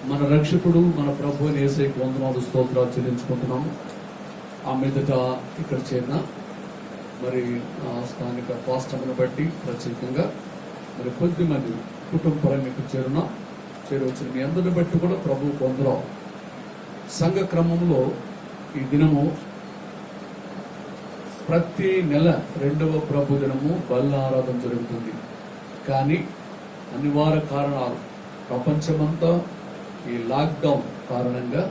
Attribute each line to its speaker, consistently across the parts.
Speaker 1: మన రక్షకుడు మన ప్రభు యేసయ్యకు వందనాలు స్తోత్రాలు చెల్లించుకుంటున్నాము. ఆ మీదట ఇక్కడ చేరిన మరి స్థానిక పాస్టర్ని బట్టి ప్రత్యేకంగా మరి కొద్దిమంది కుటుంబపరంగా ఇక్కడ చేరవచ్చిన మీ అందరిని బట్టి కూడా ప్రభు వందనాలు. సంఘ క్రమంలో ఈ దినము ప్రతి నెల 2వ ప్రభు దినము బల్ల ఆరాధన జరుగుతుంది. కానీ అనివార్య కారణాలు, ప్రపంచమంతా ఈ లాక్డౌన్ కారణంగా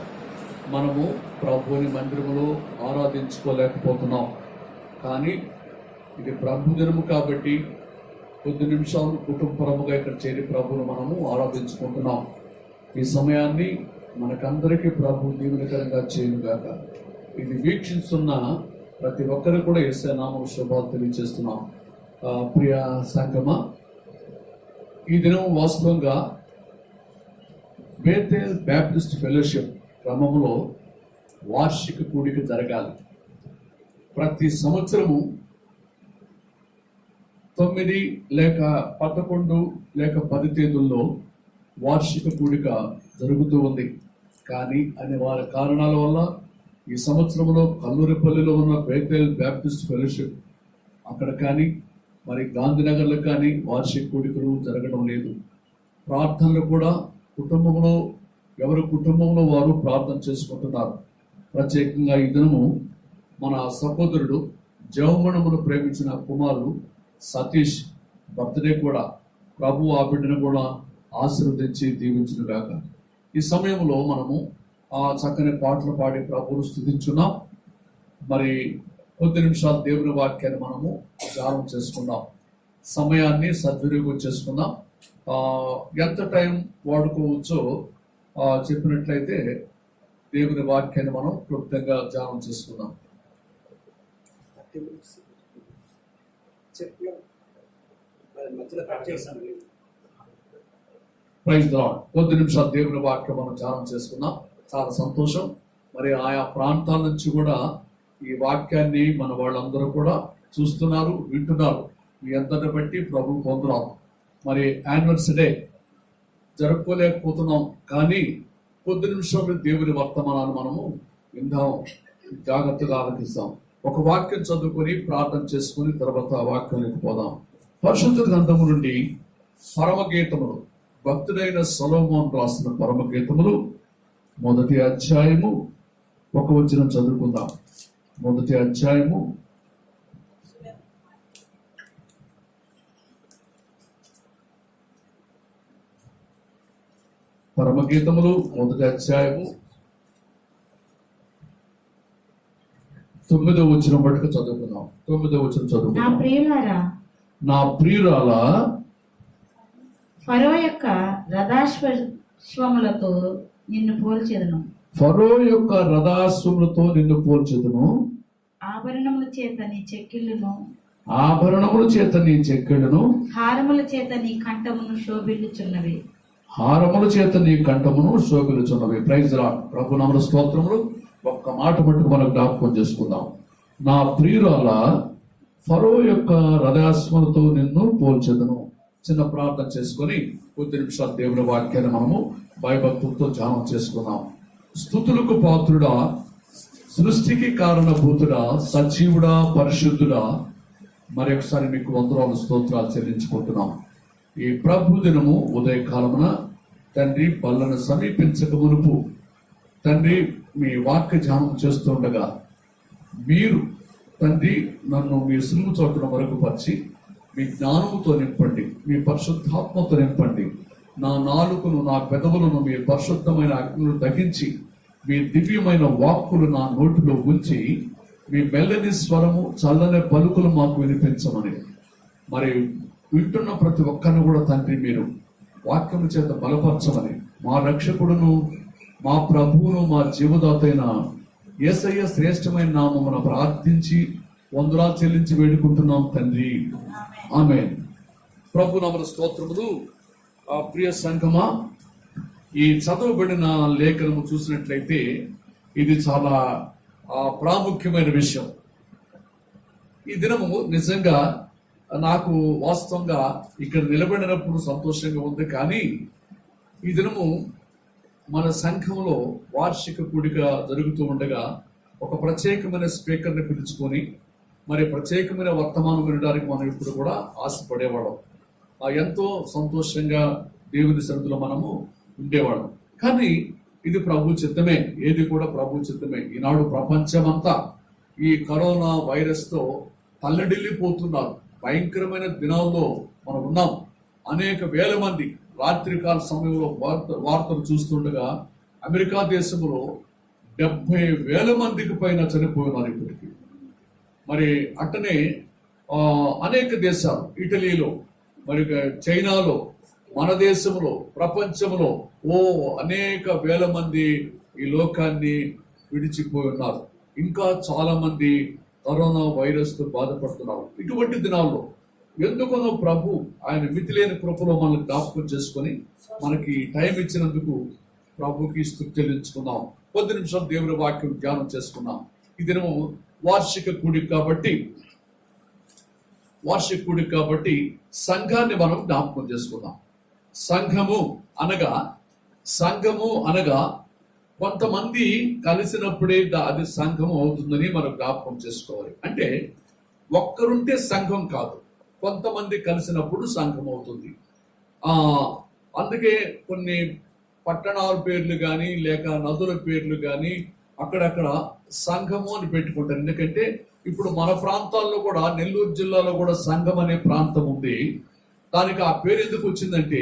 Speaker 1: మనము ప్రభువుని మందిరములో ఆరాధించుకోలేకపోతున్నాం. కానీ ఇది ప్రభు దినము కాబట్టి కొద్ది నిమిషాలు కుటుంబపరముగా ఇక్కడ చేరి ప్రభువును మనము ఆరాధించుకుంటున్నాం. ఈ సమయాన్ని మనకందరికీ ప్రభు దీవెనకరంగా చేయనుగాక. ఇది వీక్షిస్తున్న ప్రతి ఒక్కరు కూడా యేసయ్య నామమున శుభాలు తెలియజేస్తున్నాం. ప్రియ సంగమ, ఈ దినం వాస్తవంగా బేతేల్ బ్యాప్టిస్ట్ ఫెలోషిప్ క్రమంలో వార్షిక కూడిక జరగాలి. ప్రతి సంవత్సరము 9 లేక 11 లేక 10 తేదీల్లో వార్షిక కూడిక జరుగుతూ ఉంది. కానీ అనివార్య కారణాల వల్ల ఈ సంవత్సరంలో కల్లూరిపల్లిలో ఉన్న బేతేల్ బ్యాప్టిస్ట్ ఫెలోషిప్ అక్కడ కానీ మరి గాంధీనగర్లో కానీ వార్షిక కూడికలు జరగడం లేదు. ప్రార్థనలు కూడా కుటుంబంలో ఎవరి కుటుంబంలో వారు ప్రార్థన చేసుకుంటున్నారు. ప్రత్యేకంగా ఈ దినము మన సహోదరుడు జవమణమును ప్రేమించిన కుమారుడు సతీష్ బర్త్డే కూడా ప్రభు ఆ బిడ్డను కూడా ఆశీర్వదించి దీవించును గాక. ఈ సమయంలో మనము ఆ చక్కని పాటలు పాడి ప్రభువును స్తుతించున్నాం. మరి కొద్ది నిమిషాలు దేవుని వాక్యాన్ని మనము ధ్యానం చేసుకుందాం. సమయాన్ని సద్వినియోగం చేసుకుందాం. ఎంత టైం వాడుకోవచ్చో చెప్పినట్లయితే దేవుని వాక్యాన్ని మనం క్లుప్తంగా ధ్యానం చేసుకుందాం. Praise the lord. కొద్ది నిమిషాలు దేవుని వాక్యం మనం ధ్యానం చేసుకుందాం. చాలా సంతోషం. మరి ఆయా ప్రాంతాల నుంచి కూడా ఈ వాక్యాన్ని మన వాళ్ళందరూ కూడా చూస్తున్నారు, వింటున్నారు. మీ అందరిని బట్టి ప్రభు పొందున్నాం. మరి యానివర్సరీ జరుపుకోలేకపోతున్నాం, కానీ కొద్ది నిమిషంలో దేవుని వర్తమానాన్ని మనము విందాం, జాగ్రత్తగా ఆలోచిస్తాం. ఒక వాక్యం చదువుకొని ప్రార్థన చేసుకుని తర్వాత ఆ వాక్యానికి పోదాం. పరిశుద్ధ గ్రంథము నుండి పరమగీతములు, భక్తుడైన సొలొమోను రాసిన పరమగీతములు 1వ అధ్యాయము 1వ వచనం చదువుకుందాం. 1వ అధ్యాయము పరమగీతములు 1వ అధ్యాయము 9వ వచనం వరకు చదువుకుందాం. 9వ వచనం చదువుకుందాం. నా ప్రియురాల
Speaker 2: ఫరో యొక్క రథాశ్వములతో నిన్ను పోల్చెదను.
Speaker 1: ఫరో యొక్క రథాశ్వములతో నిన్ను పోల్చెదను.
Speaker 2: ఆభరణముల చేత నీ చెక్కిళ్ళును,
Speaker 1: ఆభరణముల చేత నీ చెక్కిళ్ళును,
Speaker 2: హారముల చేత నీ కంఠమును శోభిల్లుచున్నవి.
Speaker 1: హారముల చేత నీ కంఠమును శోభిల్లుచున్నవి. Praise the lord. ప్రభు నామమున స్తోత్రములు. ఒక్క మాట మట్టుకు మనం జ్ఞాపకం చేసుకుందాం. నా ప్రియురాల ఫరో యొక్క రథాశ్వములతో నిన్ను పోల్చెదను. చిన్న ప్రార్థన చేసుకొని కొద్ది నిమిషాలు దేవుని వాక్యాన్ని మనము భయభక్తులతో ధ్యానం చేసుకున్నాం. స్తుతులకు పాత్రుడా, సృష్టికి కారణభూతుడా, సజీవుడా, పరిశుద్ధుడా, మరి ఒకసారి మీకు వందనాలు స్తోత్రాలు చెల్లించుకుంటున్నాం. ఈ ప్రభు దినము ఉదయకాలమున తండ్రి బల్లను సమీపించక మునుపు తండ్రి మీ వాక్య ధ్యానం చేస్తుండగా మీరు తండ్రి నన్ను మీ సులువు చోటున వరకు పరిచి మీ జ్ఞానంతో నింపండి, మీ పరిశుద్ధాత్మతో నింపండి. నా నాలుకను, నా పెదవులను మీ పరిశుద్ధమైన అగ్నులు దహించి మీ దివ్యమైన వాక్కులు నా నోటిలో ఉంచి మీ మెల్లని స్వరము, చల్లని పలుకులు మాకు వినిపించమని, మరి వింటున్న ప్రతి ఒక్కరిని కూడా తండ్రి మీరు వాక్యము చేత బలపరచమని, మా రక్షకుడును, మా ప్రభువును, మా జీవదాతైన యేసయ్య శ్రేష్టమైన నామమున ప్రార్థించి వందనాలు చెల్లించి వేడుకుంటున్నాం తండ్రి. ఆమేన్. ప్రభు నామమున స్తోత్రములు. ప్రియ సంఘమా, ఈ చదవబడిన లేఖనము చూసినట్లయితే ఇది చాలా ప్రాముఖ్యమైన విషయం. ఈ దినము నిజంగా నాకు వాస్తవంగా ఇక్కడ నిలబడినప్పుడు సంతోషంగా ఉంది. కానీ ఈ దినము మన సంఘంలో వార్షిక కూడిక జరుగుతూ ఉండగా ఒక ప్రత్యేకమైన స్పీకర్ని పిలుచుకొని మరి ప్రత్యేకమైన వర్తమానం వినడానికి మనం ఇప్పుడు కూడా ఆశపడేవాళ్ళం. ఎంతో సంతోషంగా దేవుని సన్నిధిలో మనము ఉండేవాళ్ళం. కానీ ఇది ప్రభు చిత్తమే, ఏది కూడా ప్రభు చిత్తమే. ఈనాడు ప్రపంచమంతా ఈ కరోనా వైరస్ తో తల్లడిల్లిపోతున్నారు. భయంకరమైన దినాల్లో మనం ఉన్నాం. అనేక వేల మంది రాత్రికాల సమయంలో వార్తలు చూస్తుండగా అమెరికా దేశంలో 70,000 మందికి పైన చనిపోయినారు ఇప్పటికీ. మరి అట్టనే అనేక దేశాలు, ఇటలీలో, మరి చైనాలో, మన దేశంలో, ప్రపంచంలో అనేక వేల మంది ఈ లోకాన్ని విడిచిపోయి ఉన్నారు. ఇంకా చాలా మంది కరోనా వైరస్ తో బాధపడుతున్నారు. ఇటువంటి దినాల్లో ఎందుకనో ప్రభు ఆయన మితిలేని కృపలో మనల్ని జ్ఞాపకం చేసుకొని మనకి టైం ఇచ్చినందుకు ప్రభుకి స్తుతి చెల్లించుకున్నాం. 10 నిమిషాలు దేవుని వాక్యం ధ్యానం చేసుకున్నాం. ఈ దినము వార్షిక కూడిక కాబట్టి సంఘాన్ని మనం జ్ఞాపకం చేసుకున్నాం. సంఘము అనగా కొంతమంది కలిసినప్పుడే అది సంఘం అవుతుందని మనం జ్ఞాపకం చేసుకోవాలి. అంటే ఒక్కరుంటే సంఘం కాదు, కొంతమంది కలిసినప్పుడు సంఘం అవుతుంది. అందుకే కొన్ని పట్టణాల పేర్లు కానీ లేక నదుల పేర్లు కానీ అక్కడక్కడ సంఘము అని పెట్టుకుంటారు. ఎందుకంటే ఇప్పుడు మన ప్రాంతాల్లో కూడా, నెల్లూరు జిల్లాలో కూడా సంఘం అనే ప్రాంతం ఉంది. దానికి ఆ పేరు ఎందుకు వచ్చిందంటే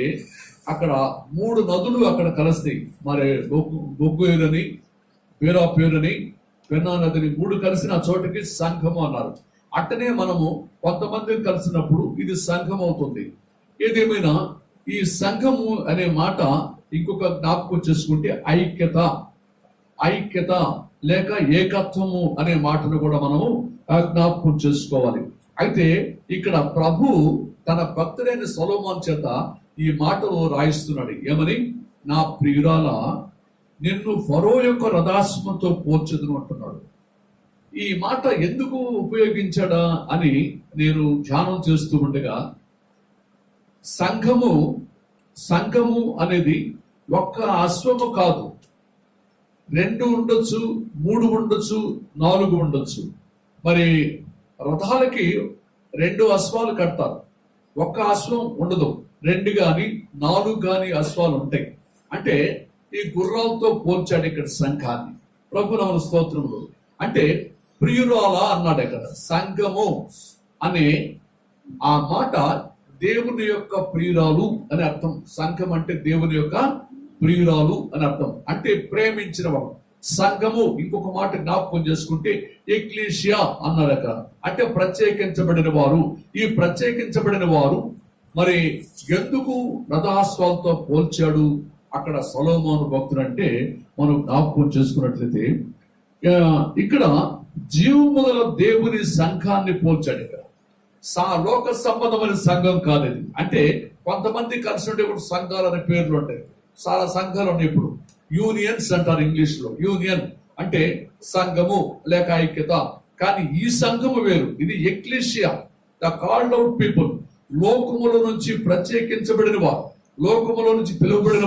Speaker 1: అక్కడ 3 నదులు అక్కడ కలుస్తాయి. మరి బొగ్గుని, పేరా పేరుని, పెన్నా నదిని 3 కలిసిన చోటకి సంఘము అన్నారు. అట్టనే మనము కొంతమంది కలిసినప్పుడు ఇది సంఘం అవుతుంది. ఏదేమైనా ఈ సంఘము అనే మాట ఇంకొక జ్ఞాపకం చేసుకుంటే ఐక్యత లేక ఏకత్వము అనే మాటను కూడా మనము జ్ఞాపకం చేసుకోవాలి. అయితే ఇక్కడ ప్రభు తన భక్తుడైన సొలొమోను చేత ఈ మాటలు రాయిస్తున్నాడు. ఏమని? నా ప్రియురాల, నిన్ను ఫరో యొక్క రథాశ్వంతో పోల్చెదను అంటున్నాడు. ఈ మాట ఎందుకు ఉపయోగించాడా అని నేను ధ్యానం చేస్తూ ఉండగా, సంఘము అనేది ఒక్క అశ్వము కాదు, 2 ఉండొచ్చు, 3 ఉండొచ్చు, 4 ఉండొచ్చు. మరి రథాలకి 2 అశ్వాలు కడతారు, ఒక్క అశ్వం ఉండదు. 2 గాని 4 గాని అశ్వాలు ఉంటాయి. అంటే ఈ గుర్రాలతో పోల్చాడు ఇక్కడ సంఘాన్ని. ప్రభునామ స్తోత్రములు. అంటే ప్రియురాల అన్నాడు ఇక్కడ. సంఘము అనే ఆ మాట దేవుని యొక్క ప్రియురాలు అని అర్థం. సంఘం అంటే దేవుని యొక్క ప్రియురాలు అని అర్థం, అంటే ప్రేమించిన వాడు. సంఘము ఇంకొక మాట జ్ఞాపకం చేసుకుంటే ఎక్లీషియా అన్నారు అక్కడ, అంటే ప్రత్యేకించబడిన వారు. ఈ ప్రత్యేకించబడిన వారు మరి ఎందుకు రథాశ్వాలతో పోల్చాడు అక్కడ సొలొమోను భక్తుడు అంటే మనం జ్ఞాపకం చేసుకున్నట్లయితే ఇక్కడ జీవము గల దేవుని సంఘాన్ని పోల్చాడు. ఇక్కడ లోక సంబంధమైన సంఘం కాదు ఇది. అంటే కొంతమంది కలిసి ఉంటే ఇప్పుడు సంఘాలు అనే పేర్లు ఉంటాయి, చాలా సంఘాలు ఉన్నాయి. ఇప్పుడు యూనియన్స్ అంటారు ఇంగ్లీష్ లో. యూనియన్ అంటే సంఘము లేక ఐక్యత. కానీ ఈ సంఘము వేరు. ఇది ecclesia, the called out people. లోకముల నుంచి ప్రత్యేకించబడిన వారు, లోకముల నుంచి పిలువబడిన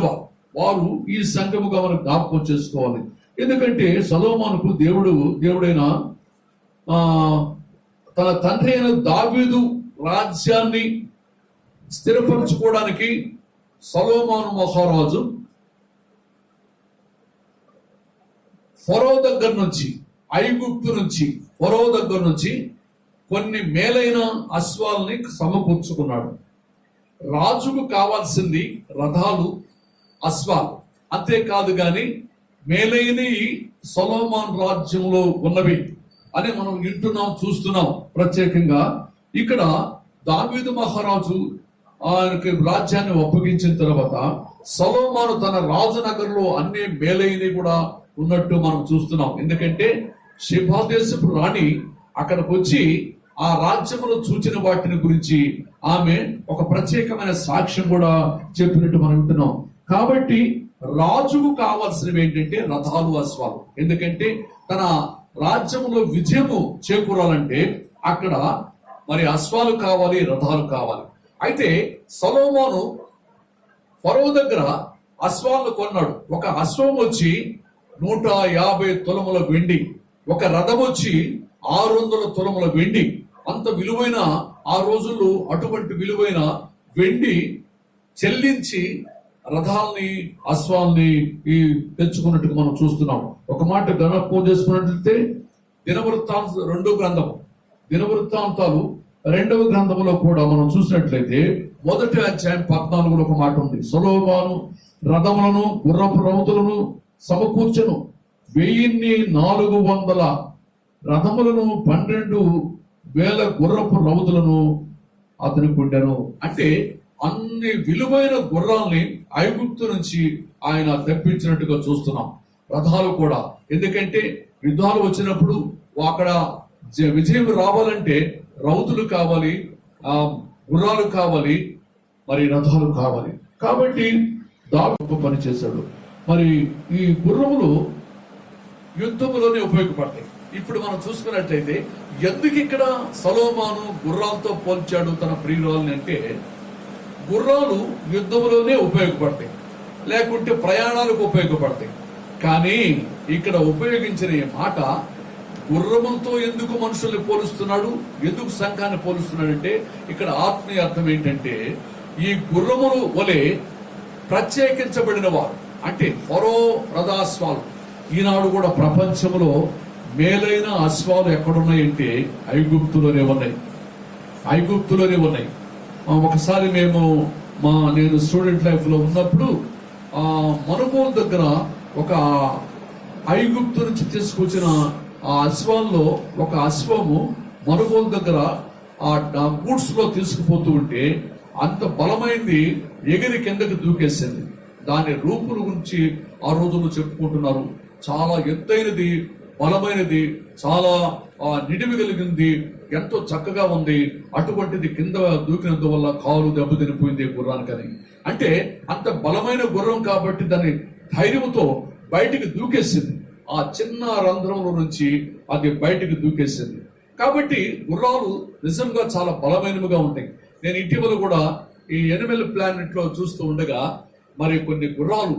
Speaker 1: వారు ఈ సంఘముగా మనం జ్ఞాపకం చేసుకోవాలి. ఎందుకంటే సొలొమోనుకు దేవుడైన తన తండ్రి అయిన దావీదు రాజ్యాన్ని స్థిరపరచుకోవడానికి సొలొమోను మహారాజు ఫరో దగ్గర నుంచి, ఐగుప్తు నుంచి, ఫరో దగ్గర నుంచి కొన్ని మేలైన అశ్వాలని సమకూర్చుకున్నాడు. రాజుకు కావాల్సింది రథాలు, అశ్వాలు, అంతేకాదు గాని మేలైన సొలొమోను రాజ్యంలో ఉన్నవి అని మనం వింటున్నాం, చూస్తున్నాం. ప్రత్యేకంగా ఇక్కడ దావీదు మహారాజు ఆయనకి రాజ్యాన్ని అప్పగించిన తర్వాత సొలొమోను తన రాజనగర్లో అన్ని మేలైనవి కూడా ఉన్నట్టు మనం చూస్తున్నాం. ఎందుకంటే షెబా దేశపు రాణి అక్కడికి వచ్చి ఆ రాజ్యంలో చూచిన వాటిని గురించి ఆమె ఒక ప్రత్యేకమైన సాక్ష్యం కూడా చెప్పినట్టు మనం వింటున్నాం. కాబట్టి రాజుకు కావాల్సినవి ఏంటంటే రథాలు, అశ్వాలు. ఎందుకంటే తన రాజ్యంలో విజయము చేకూరాలంటే అక్కడ మరి అశ్వాలు కావాలి, రథాలు కావాలి. అయితే సొలొమోను ఫరో దగ్గర అశ్వాలను కొన్నాడు. ఒక అశ్వం వచ్చి 150 తులముల వెండి, ఒక రథం వచ్చి 600 తులముల వెండి. అంత విలువైన, ఆ రోజుల్లో అటువంటి విలువైన వెండి చెల్లించి రథాల్ని అశ్వాల్ని తెచ్చుకున్నట్టుగా మనం చూస్తున్నాం. ఒక మాట జ్ఞాపకం చేసుకున్నట్లయితే దినవృత్తాంతాలు 2వ గ్రంథములో కూడా మనం చూసినట్లయితే 1వ అధ్యాయం 14లో ఒక మాట ఉంది. సొలొమోను రథములను గుర్రపు రౌతులను సమకూర్చెను, 1400 రథములను 12,000 గుర్రపు రౌతులను అతను కొండెను. అంటే అన్ని విలువైన గుర్రాల్ని ఐగుప్తు నుంచి ఆయన తెప్పించినట్టుగా చూస్తున్నాం. రథాలు కూడా, ఎందుకంటే యుద్ధాలు వచ్చినప్పుడు అక్కడ విజయం రావాలంటే రౌతులు కావాలి, గుర్రాలు కావాలి, మరి రథాలు కావాలి. కాబట్టి దావీదు పని చేశాడు. మరి ఈ గుర్రములు యుద్ధములోనే ఉపయోగపడతాయి. ఇప్పుడు మనం చూసుకున్నట్లయితే ఎందుకు ఇక్కడ సొలొమోను గుర్రాలతో పోల్చాడు తన ప్రియురాలని అంటే, గుర్రాలు యుద్ధములోనే ఉపయోగపడతాయి, లేకుంటే ప్రయాణాలకు ఉపయోగపడతాయి. కానీ ఇక్కడ ఉపయోగించిన ఈ మాట గుర్రములతో ఎందుకు మనుషుల్ని పోలుస్తున్నాడు, ఎందుకు సంఘాన్ని పోలుస్తున్నాడంటే, ఇక్కడ ఆత్మీయ అర్థం ఏంటంటే, ఈ గుర్రములు వలె ప్రత్యేకించబడిన వారు అంటే ఫరో రథాశ్వాలు. ఈనాడు కూడా ప్రపంచంలో మేలైన అశ్వాలు ఎక్కడున్నాయంటే ఐగుప్తులోనే ఉన్నాయి. ఒకసారి నేను స్టూడెంట్ లైఫ్ లో ఉన్నప్పుడు మనుగోలు దగ్గర ఒక ఐగుప్తు నుంచి తీసుకొచ్చిన ఆ అశ్వాల్లో ఒక అశ్వము మనుగోలు దగ్గర ఆ గూడ్స్ లో తీసుకుపోతూ ఉంటే అంత బలమైంది ఎగిరి కిందకి దూకేసింది. దాని రూపుల గురించి ఆ రోజుల్లో చెప్పుకుంటున్నారు. చాలా ఎత్తైనది, బలమైనది, చాలా నిడివి కలిగింది, ఎంతో చక్కగా ఉంది. అటువంటిది కింద దూకినందువల్ల కాలు దెబ్బతినిపోయింది గుర్రానికని. అంటే అంత బలమైన గుర్రం కాబట్టి దాని ధైర్యంతో బయటికి దూకేసింది. ఆ చిన్న రంధ్రంలో నుంచి అది బయటికి దూకేసింది. కాబట్టి గుర్రాలు నిజంగా చాలా బలమైనవిగా ఉంటాయి. నేను ఇటీవల కూడా ఈ ఎనిమల్ ప్లానెట్ లో చూస్తూ ఉండగా మరి కొన్ని గుర్రాలు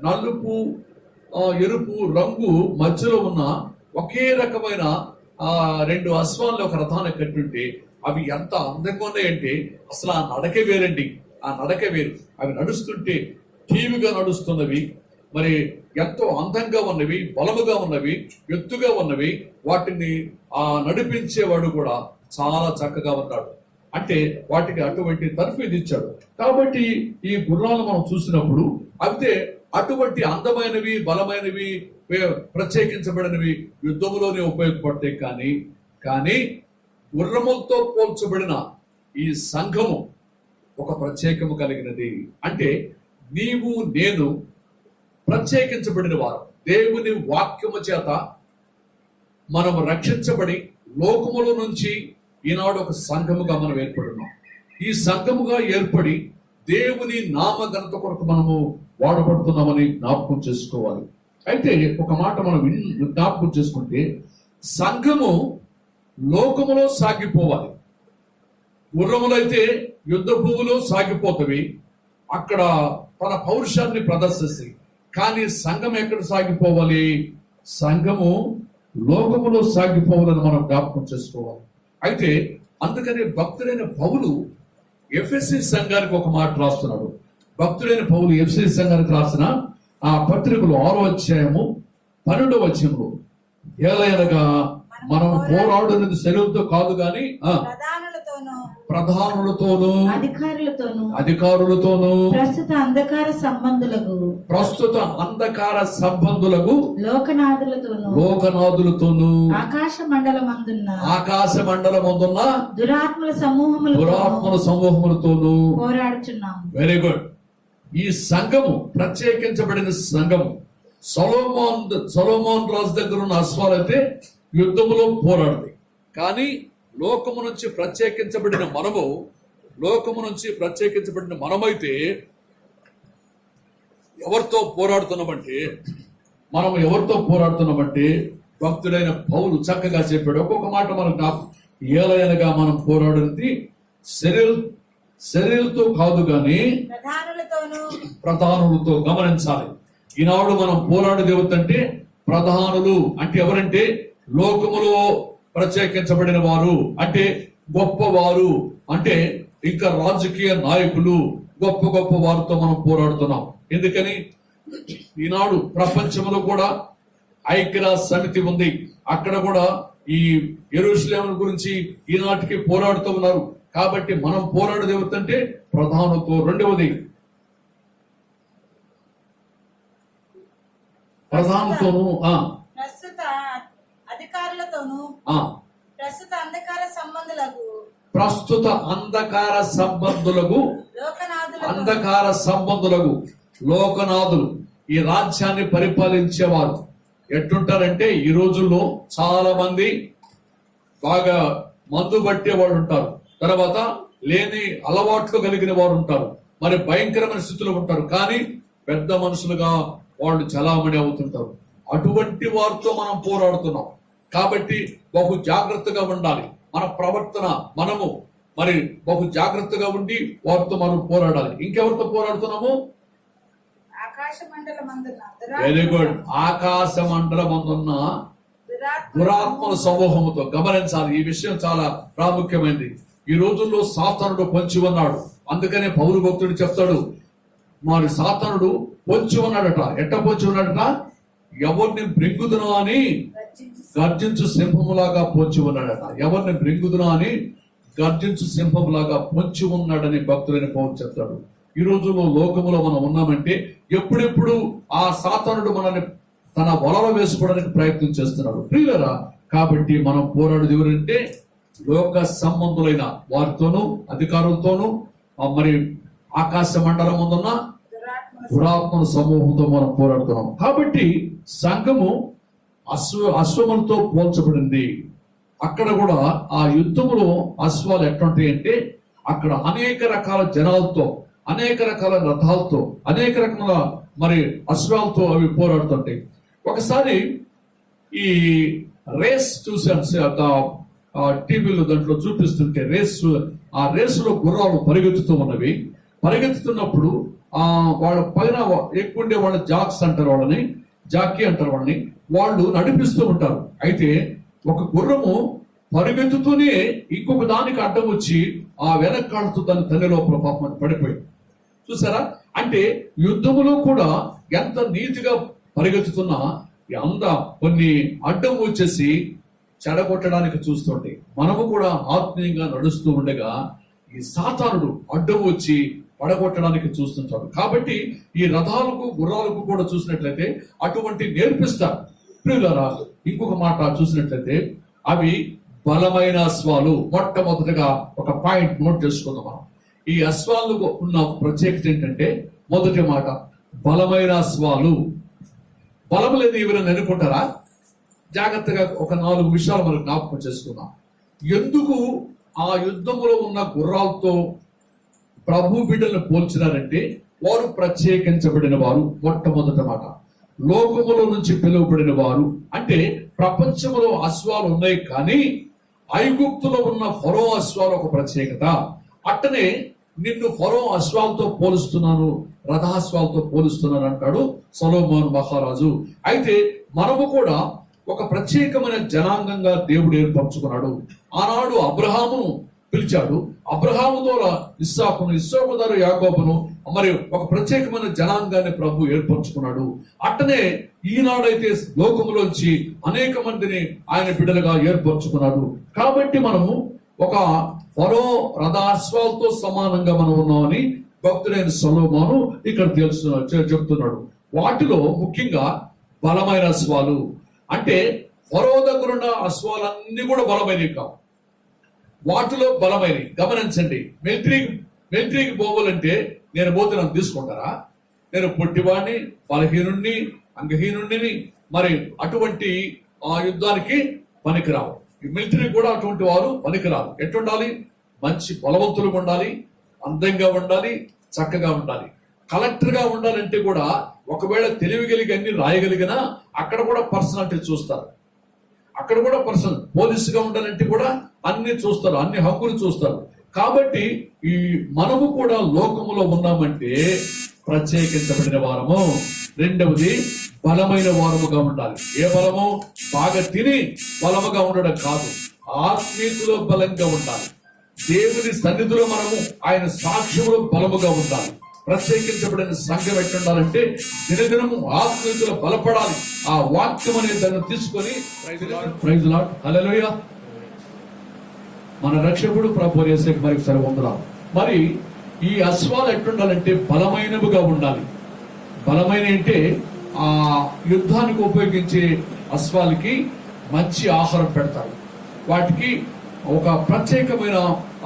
Speaker 1: నలుపు ఎరుపు రంగు మధ్యలో ఉన్న ఒకే రకమైన 2 అశ్వాలను ఒక రథాన్ని కట్టుంటే అవి ఎంత అందంగా ఉన్నాయంటే అసలు ఆ నడకే వేరండి. ఆ నడకే వేరు. అవి నడుస్తుంటే టీవీగా నడుస్తున్నవి, మరి ఎంతో అందంగా ఉన్నవి, బలముగా ఉన్నవి, ఎత్తుగా ఉన్నవి. వాటిని నడిపించేవాడు కూడా చాలా చక్కగా ఉన్నాడు. అంటే వాటికి అటువంటి తర్ఫీదు ఇచ్చాడు. కాబట్టి ఈ గుర్రాలు మనం చూసినప్పుడు అయితే అటువంటి అందమైనవి, బలమైనవి, ప్రత్యేకించబడినవి యుద్ధములోనే ఉపయోగపడతాయి. కానీ గుర్రములతో పోల్చబడిన ఈ సంఘము ఒక ప్రత్యేకము కలిగినది. అంటే నీవు నేను ప్రత్యేకించబడిన వారు, దేవుని వాక్యము చేత మనం రక్షించబడి లోకములో నుంచి ఈనాడు ఒక సంఘముగా మనం ఏర్పడున్నాం. ఈ సంఘముగా ఏర్పడి దేవుని నామ ఘనత కొరకు మనము వాడబడుతున్నామని జ్ఞాపకం చేసుకోవాలి. అయితే ఒక మాట మనం జ్ఞాపకం చేసుకుంటే, సంఘము లోకములో సాగిపోవాలి. గుర్రములైతే యుద్ధ భూములో సాగిపోతవి, అక్కడ తన పౌరుషాన్ని ప్రదర్శిస్తాయి. కానీ సంఘం ఎక్కడ సాగిపోవాలి? సంఘము లోకములో సాగిపోవాలని మనం జ్ఞాపకం చేసుకోవాలి. అయితే అందుకని భక్తుడైన పౌలు ఎఫెసీ సంఘానికి ఒక మాట రాస్తున్నాడు. భక్తుడైన పౌలు ఎఫెసీ సంఘానికి రాసిన ఆ పత్రికలో 6వ అధ్యాయము 12వ వచనంలో, ఏలయనగా మనం పోరాడున్నది శరీరంతో కాదు గాని ప్రధానులతోనూ అధికారులతోనూ ప్రస్తుత అంధకార సంబంధులకు లోకనాథులతోనూ ఆకాశ మండలమందున్న దురాత్మల సమూహములతోనూ పోరాడుచున్నాము. Very good. ఈ సంఘము ప్రత్యేకించబడిన సంఘము. సొలొమోన్ రాజు దగ్గర ఉన్న అశ్వాలైతే యుద్ధములో పోరాడతాయి. కానీ లోకము నుంచి ప్రత్యేకించబడిన మనమైతే ఎవరితో పోరాడుతున్నామంటే భక్తుడైన పౌలు చక్కగా చెప్పాడు. ఒక్కొక్క మాట మనం ఏలయనగా మనం పోరాడుతుంది శరీరంతో కాదు గాని
Speaker 3: ప్రధానులతోనూ
Speaker 1: ప్రధానులతో. గమనించాలి, ఈనాడు మనం పోరాడు దేవత అంటే ప్రధానులు అంటే ఎవరంటే లోకములో ప్రత్యేకించబడిన వారు, అంటే గొప్పవారు, అంటే ఇంకా రాజకీయ నాయకులు, గొప్ప గొప్ప వారితో మనం పోరాడుతున్నాం. ఎందుకని ఈనాడు ప్రపంచంలో కూడా ఐక్యరాజ్య సమితి ఉంది, అక్కడ కూడా ఈ యెరూషలేము గురించి ఈనాటికి పోరాడుతూ ఉన్నారు. కాబట్టి మనం పోరాడు దేవత అంటే ప్రధానులతో. రెండవది ప్రధానులతోనూ
Speaker 3: ప్రస్తుత అధికారులతోనూ ప్రస్తుత అంధకార సంబంధులకు
Speaker 1: ప్రస్తుత అంధకార సంబంధులకు లోకనాథులు ఈ రాజ్యాన్ని పరిపాలించేవారు ఎట్టుంటారంటే, ఈ రోజుల్లో చాలా మంది బాగా మందు పట్టే వాళ్ళు ఉంటారు, తర్వాత లేని అలవాట్లు కలిగిన వారు ఉంటారు, మరి భయంకరమైన స్థితిలో ఉంటారు, కానీ పెద్ద మనుషులుగా వాళ్ళు చలామణి అవుతుంటారు. అటువంటి వారితో మనం పోరాడుతున్నాం. కాబట్టి బహు జాగ్రత్తగా ఉండాలి. మన ప్రవర్తన మనము మరి బహు జాగ్రత్తగా ఉండి వారితో మనం పోరాడాలి. ఇంకెవరితో పోరాడుతున్నాము?
Speaker 3: ఆకాశ మండలమందున్న
Speaker 1: వెరీ గుడ్. ఆకాశ మండలమందున్న దురాత్మల సమూహముతో. గమనించాలి, ఈ విషయం చాలా ప్రాముఖ్యమైనది. ఈ రోజుల్లో సాతానుడు పొంచి ఉన్నాడు. అందుకనే పౌలు భక్తుడు చెప్తాడు, మరి సాతానుడు పొంచి ఉన్నాడట. ఎట్ట పొంచి ఉన్నాడట? ఎవరిని బ్రింగుదును అని గర్జించు సింహములాగా పొంచి ఉన్నాడట. ఎవరిని బ్రింగుదును అని గర్జించు సింహములాగా పొంచి ఉన్నాడని భక్తుడైన పౌలు చెప్తాడు. ఈ రోజుల్లో లోకములో మనం ఉన్నామంటే ఎప్పుడెప్పుడు ఆ సాతానుడు మనల్ని తన వలలో వేసుకోవడానికి ప్రయత్నం చేస్తున్నాడు ప్రియులరా. కాబట్టి మనం పోరాడు ఎవరంటే లోక సంబంధులైన వారితోనూ అధికారులతోనూ మరి ఆకాశ మండలం ముందున్న దురాత్మల సమూహంతో మనం పోరాడుతున్నాం. కాబట్టి సంఘము అశ్వములతో పోల్చబడింది. అక్కడ కూడా ఆ యుద్ధములో అశ్వాలు ఎట్లుంటాయి అంటే, అక్కడ అనేక రకాల జనాలతో, అనేక రకాల రథాలతో, అనేక రకాల మరి అశ్వాలతో అవి పోరాడుతుంటాయి. ఒకసారి ఈ రేస్ చూసాను టీవీలో, దాంట్లో చూపిస్తుంటే ఆ రేసులో గుర్రాలు పరిగెత్తుతూ ఉన్నవి. పరిగెత్తుతున్నప్పుడు వాళ్ళ పైన ఎక్కుండే వాళ్ళ జాక్స్ అంటారు, వాళ్ళని జాకీ అంటారు, వాళ్ళని వాళ్ళు నడిపిస్తూ ఉంటారు. అయితే ఒక గుర్రము పరిగెత్తుతూనే ఇంకొక దానికి అడ్డం వచ్చి ఆ వెనకాడుతూ దాని తల్లి లోపల పాపం పడిపోయింది. చూసారా? అంటే యుద్ధములో కూడా ఎంత నీతిగా పరిగెత్తుతున్నా కొన్ని అడ్డం వచ్చేసి చెడగొట్టడానికి చూస్తుంటే, మనము కూడా ఆత్మీయంగా నడుస్తూ ఉండగా ఈ సాతానుడు అడ్డం వచ్చి పడగొట్టడానికి చూస్తుంటాడు. కాబట్టి ఈ రథాలకు గుర్రాలకు కూడా చూసినట్లయితే అటువంటి నేర్పిస్తారు ప్రియులారా. ఇంకొక మాట చూసినట్లయితే అవి బలమైన అశ్వాలు. మొట్టమొదటిగా ఒక పాయింట్ నోట్ చేసుకుందాం మనం. ఈ అశ్వాలకు ఉన్న ప్రత్యేకత ఏంటంటే, మొదటి మాట బలమైన అశ్వాలు. బలం లేదు ఎవరైనా అనుకుంటారా? జాగ్రత్తగా ఒక 4 విషయాలు మనం జ్ఞాపకం చేసుకుందాం. ఎందుకు ఆ యుద్ధములో ఉన్న గుర్రాలతో ప్రభు బిడ్డలను పోల్చినారంటే, వారు ప్రత్యేకించబడిన వారు. మొట్టమొదటి మాట లోకములో నుంచి పిలువబడిన వారు. అంటే ప్రపంచంలో అశ్వాలు ఉన్నాయి, కానీ ఐగుప్తులో ఉన్న ఫరో అశ్వాలు ఒక ప్రత్యేకత. అట్టనే నిన్ను ఫరో అశ్వాలతో పోలుస్తున్నాను, రథాశ్వాలతో పోలుస్తున్నాను అంటాడు సొలొమోను మహారాజు. అయితే మనము కూడా ఒక ప్రత్యేకమైన జనాంగంగా దేవుడు ఏర్పరచుకున్నాడు. ఆనాడు అబ్రహామును పిలిచాడు, అబ్రహాము ద్వారా ఇస్సాకును, ఇస్సాకు ద్వారా యాకోబును, మరి ఒక ప్రత్యేకమైన జనాంగాన్ని ప్రభు ఏర్పరచుకున్నాడు. అట్టనే ఈనాడైతే లోకములోంచి అనేక మందిని ఆయన బిడ్డలుగా ఏర్పరచుకున్నాడు. కాబట్టి మనము ఒక ఫరో రథాశ్వాలతో సమానంగా మనం ఉన్నామని భక్తుడైన సొలొమోను ఇక్కడ చెప్తున్నాడు. వాటిలో ముఖ్యంగా బలమైన అశ్వాలు. అంటే ఫరో దగ్గరున్న అశ్వాలన్నీ కూడా బలమైనవి కావు, వాటిలో బలమైనవి. గమనించండి, మిలిటరీకి పోవాలంటే నేను పోతే నన్ను తీసుకుంటారా? నేను పొట్టివాడిని, బలహీనుణ్ణి, అంగహీనుణ్ణిని, మరి అటువంటి ఆ యుద్ధానికి పనికిరావు. ఈ మిలిటరీ కూడా అటువంటి వారు పనికిరారు. ఎట్టుండాలి? మంచి బలవంతులుగా ఉండాలి, అందంగా ఉండాలి, చక్కగా ఉండాలి. కలెక్టర్గా ఉండాలంటే కూడా ఒకవేళ తెలివిగలిగి అన్ని రాయగలిగినా అక్కడ కూడా పర్సనాలిటీ చూస్తారు. అక్కడ కూడా పర్సనల్ పోలీసుగా ఉండాలంటే కూడా అన్ని చూస్తారు, అన్ని హక్కులు చూస్తారు. కాబట్టి ఈ మనము కూడా లోకములో ఉన్నామంటే ప్రత్యేకించబడిన వారము. రెండవది బలమైన వారముగా ఉండాలి. ఏ బలము? బాగా తిని బలముగా ఉండడం కాదు, ఆత్మీయతలో బలంగా ఉండాలి. దేవుని సన్నిధిలో మనము ఆయన సాక్ష్యంలో బలముగా ఉండాలి. ప్రత్యేకించబడిన సంఘం ఎట్టుండాలంటే దినదినము ఆత్మీయతలో బలపడాలి. ఆ వాక్యం అనే దాన్ని తీసుకొని ప్రైజ్ లార్డ్, హల్లెలూయా. మన రక్షకుడు ప్రభు యేసుకి మరి సర్వవందనాలు. మరి ఈ అశ్వాలు ఎట్టుండాలంటే బలమైనవిగా ఉండాలి. బలమైన అంటే ఆ యుద్ధానికి ఉపయోగించే అశ్వాలకి మంచి ఆహారం పెడతారు. వాటికి ఒక ప్రత్యేకమైన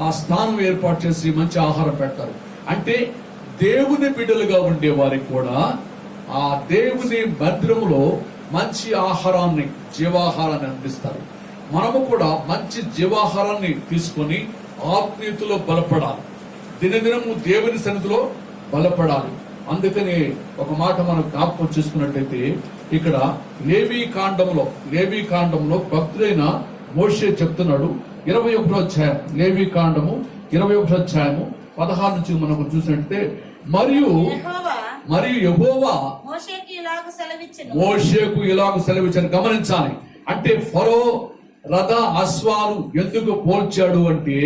Speaker 1: ఆ స్థానం ఏర్పాటు చేసి మంచి ఆహారం పెడతారు. అంటే దేవుని బిడ్డలుగా ఉండే వారికి కూడా ఆ దేవుని మందిరములో మంచి ఆహారాన్ని, జీవాహారాన్ని అందిస్తారు. మనము కూడా మంచి జీవాహారాన్ని తీసుకొని ఆత్మీయతలో బలపడాలి. దినదినము దేవుని సన్నిధిలో బలపడాలి. అందుకని ఒక మాట మనం జ్ఞాపకం చేసుకున్నట్లయితే ఇక్కడ లేవీ కాండంలో భక్తుడైన మోషే చెప్తున్నాడు. 21వ అధ్యాయం, లేవీ కాండము 21వ అధ్యాయము 16 నుంచి మనకు చూసినట్టే, మరియు యెహోవా
Speaker 3: మోషేకు ఇలాగు
Speaker 1: సెలవిచ్చను. గమనించాలి. అంటే ఫరో రథ అశ్వాలు ఎందుకు పోల్చాడు అంటే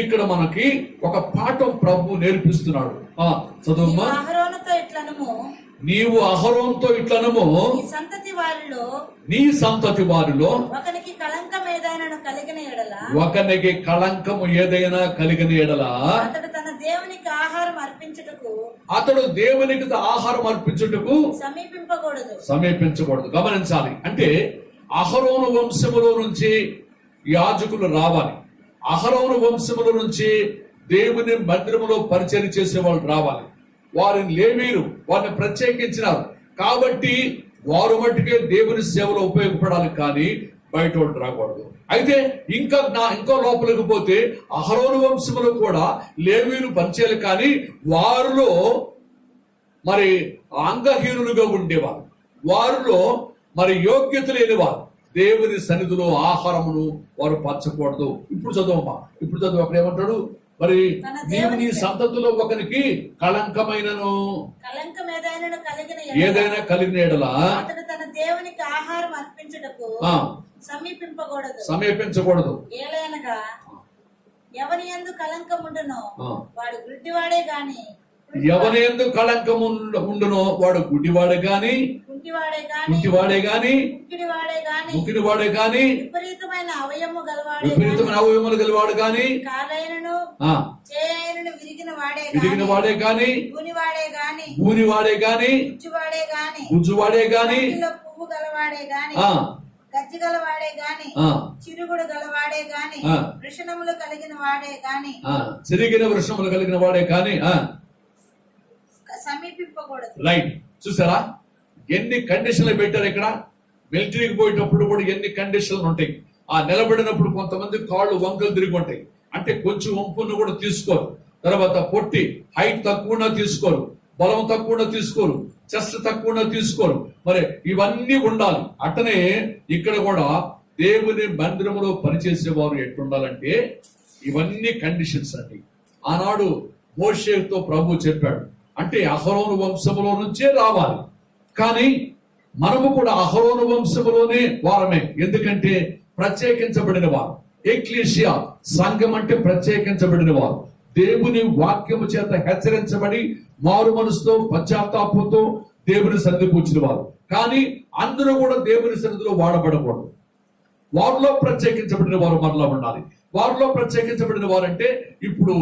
Speaker 1: ఇక్కడ మనకి ఒక పాఠం ప్రభు నేర్పిస్తున్నాడు. చదువుమా. నీవు అహరోనుతో ఇట్లనము, నీ సంతతి వారిలో
Speaker 3: ఒకనికి కళంకము
Speaker 1: ఏదైనా కలిగిన ఎడల అతడు దేవునికి ఆహారం అర్పించుటకు సమీపించకూడదు. గమనించాలి. అంటే అహరోను వంశములో నుంచి యాజకులు రావాలి. అహరోను వంశముల నుంచి దేవుని మందిరములో పరిచయం చేసే వాళ్ళు రావాలి. వారిని లేవీరు, వారిని ప్రత్యేకించినారు కాబట్టి వారు మట్టుకే దేవుని సేవలో ఉపయోగపడాలి, కానీ బయట వాళ్ళు రాకూడదు. అయితే ఇంకా లోపలికి పోతే అహరోను వంశములో కూడా లేవీరు పరిచయాలు, కానీ వారిలో మరి అంగహీనులుగా ఉండేవారు, వారిలో మరి యోగ్యత లేని వారు దేవుని సన్నిధిలో ఆహారమును వారు పంచకూడదు. ఇప్పుడు చదువు అక్కడ ఏమంటాడు? మరి నీవు నీ సంతతిలో ఒకరికి కళంకమైనను ఏదైనా కలిగిన ఎడల
Speaker 3: తన దేవునికి ఆహారం అర్పించుటకు
Speaker 1: సమీపించకూడదు.
Speaker 3: ఏలైనగా ఎవని యందు కళంకముండునో వాడు గుడ్డివాడే గాని
Speaker 1: వాడు గుడ్డివాడే గాని
Speaker 3: కుంటివాడే గాని
Speaker 1: ముక్కిడివాడే గాని
Speaker 3: విపరీతమైన అవయవము
Speaker 1: గలవాడు గాని
Speaker 3: కాలైనను చేయైనను
Speaker 1: విరిగిన వాడే గాని గూనివాడే గాని గుజ్జువాడే గాని
Speaker 3: పువ్వు గలవాడే గాని గజ్జి గలవాడే గాని చిరుగుడు గలవాడే గాని వృషణములు కలిగిన వాడే గాని
Speaker 1: చిరిగిన వృషణములు కలిగిన వాడే గాని
Speaker 3: సమీపింపకూడదు.
Speaker 1: రైట్, చూసారా ఎన్ని కండిషన్లు పెట్టారు ఇక్కడ. మిలిటరీకి పోయేటప్పుడు కూడా ఎన్ని కండిషన్లు ఉంటాయి. ఆ నిలబడినప్పుడు కొంతమంది కాళ్ళు వంకలు తిరిగి ఉంటాయి, అంటే కొంచెం వంపును కూడా తీసుకోరు. తర్వాత పొట్టి హైట్ తక్కువ తీసుకోరు, బలం తక్కువ తీసుకోరు, చెస్ట్ తక్కువ తీసుకోరు. మరి ఇవన్నీ ఉండాలి. అట్టనే ఇక్కడ కూడా దేవుని మందిరంలో పనిచేసేవారు ఎట్లుండాలంటే ఇవన్నీ కండిషన్స్ అండి. ఆనాడు మోషేతో ప్రభు చెప్పాడు, అంటే అహరోను వంశములో నుంచే రావాలి. కానీ మనము కూడా అహరోను వంశములోనే వారమే. ఎందుకంటే ప్రత్యేకించబడిన వారు. ఎక్లీషియా సంఘం అంటే ప్రత్యేకించబడిన వారు, దేవుని వాక్యము చేత హెచ్చరించబడి మారు మనసుతో పశ్చాత్తాపంతో దేవుని సన్నిధికి వచ్చిన వారు. కానీ అందరూ కూడా దేవుని సన్నిధిలో వాడబడకూడదు. వారిలో ప్రత్యేకించబడిన వారు మనలో ఉండాలి. వారిలో ప్రత్యేకించబడిన వారంటే ఇప్పుడు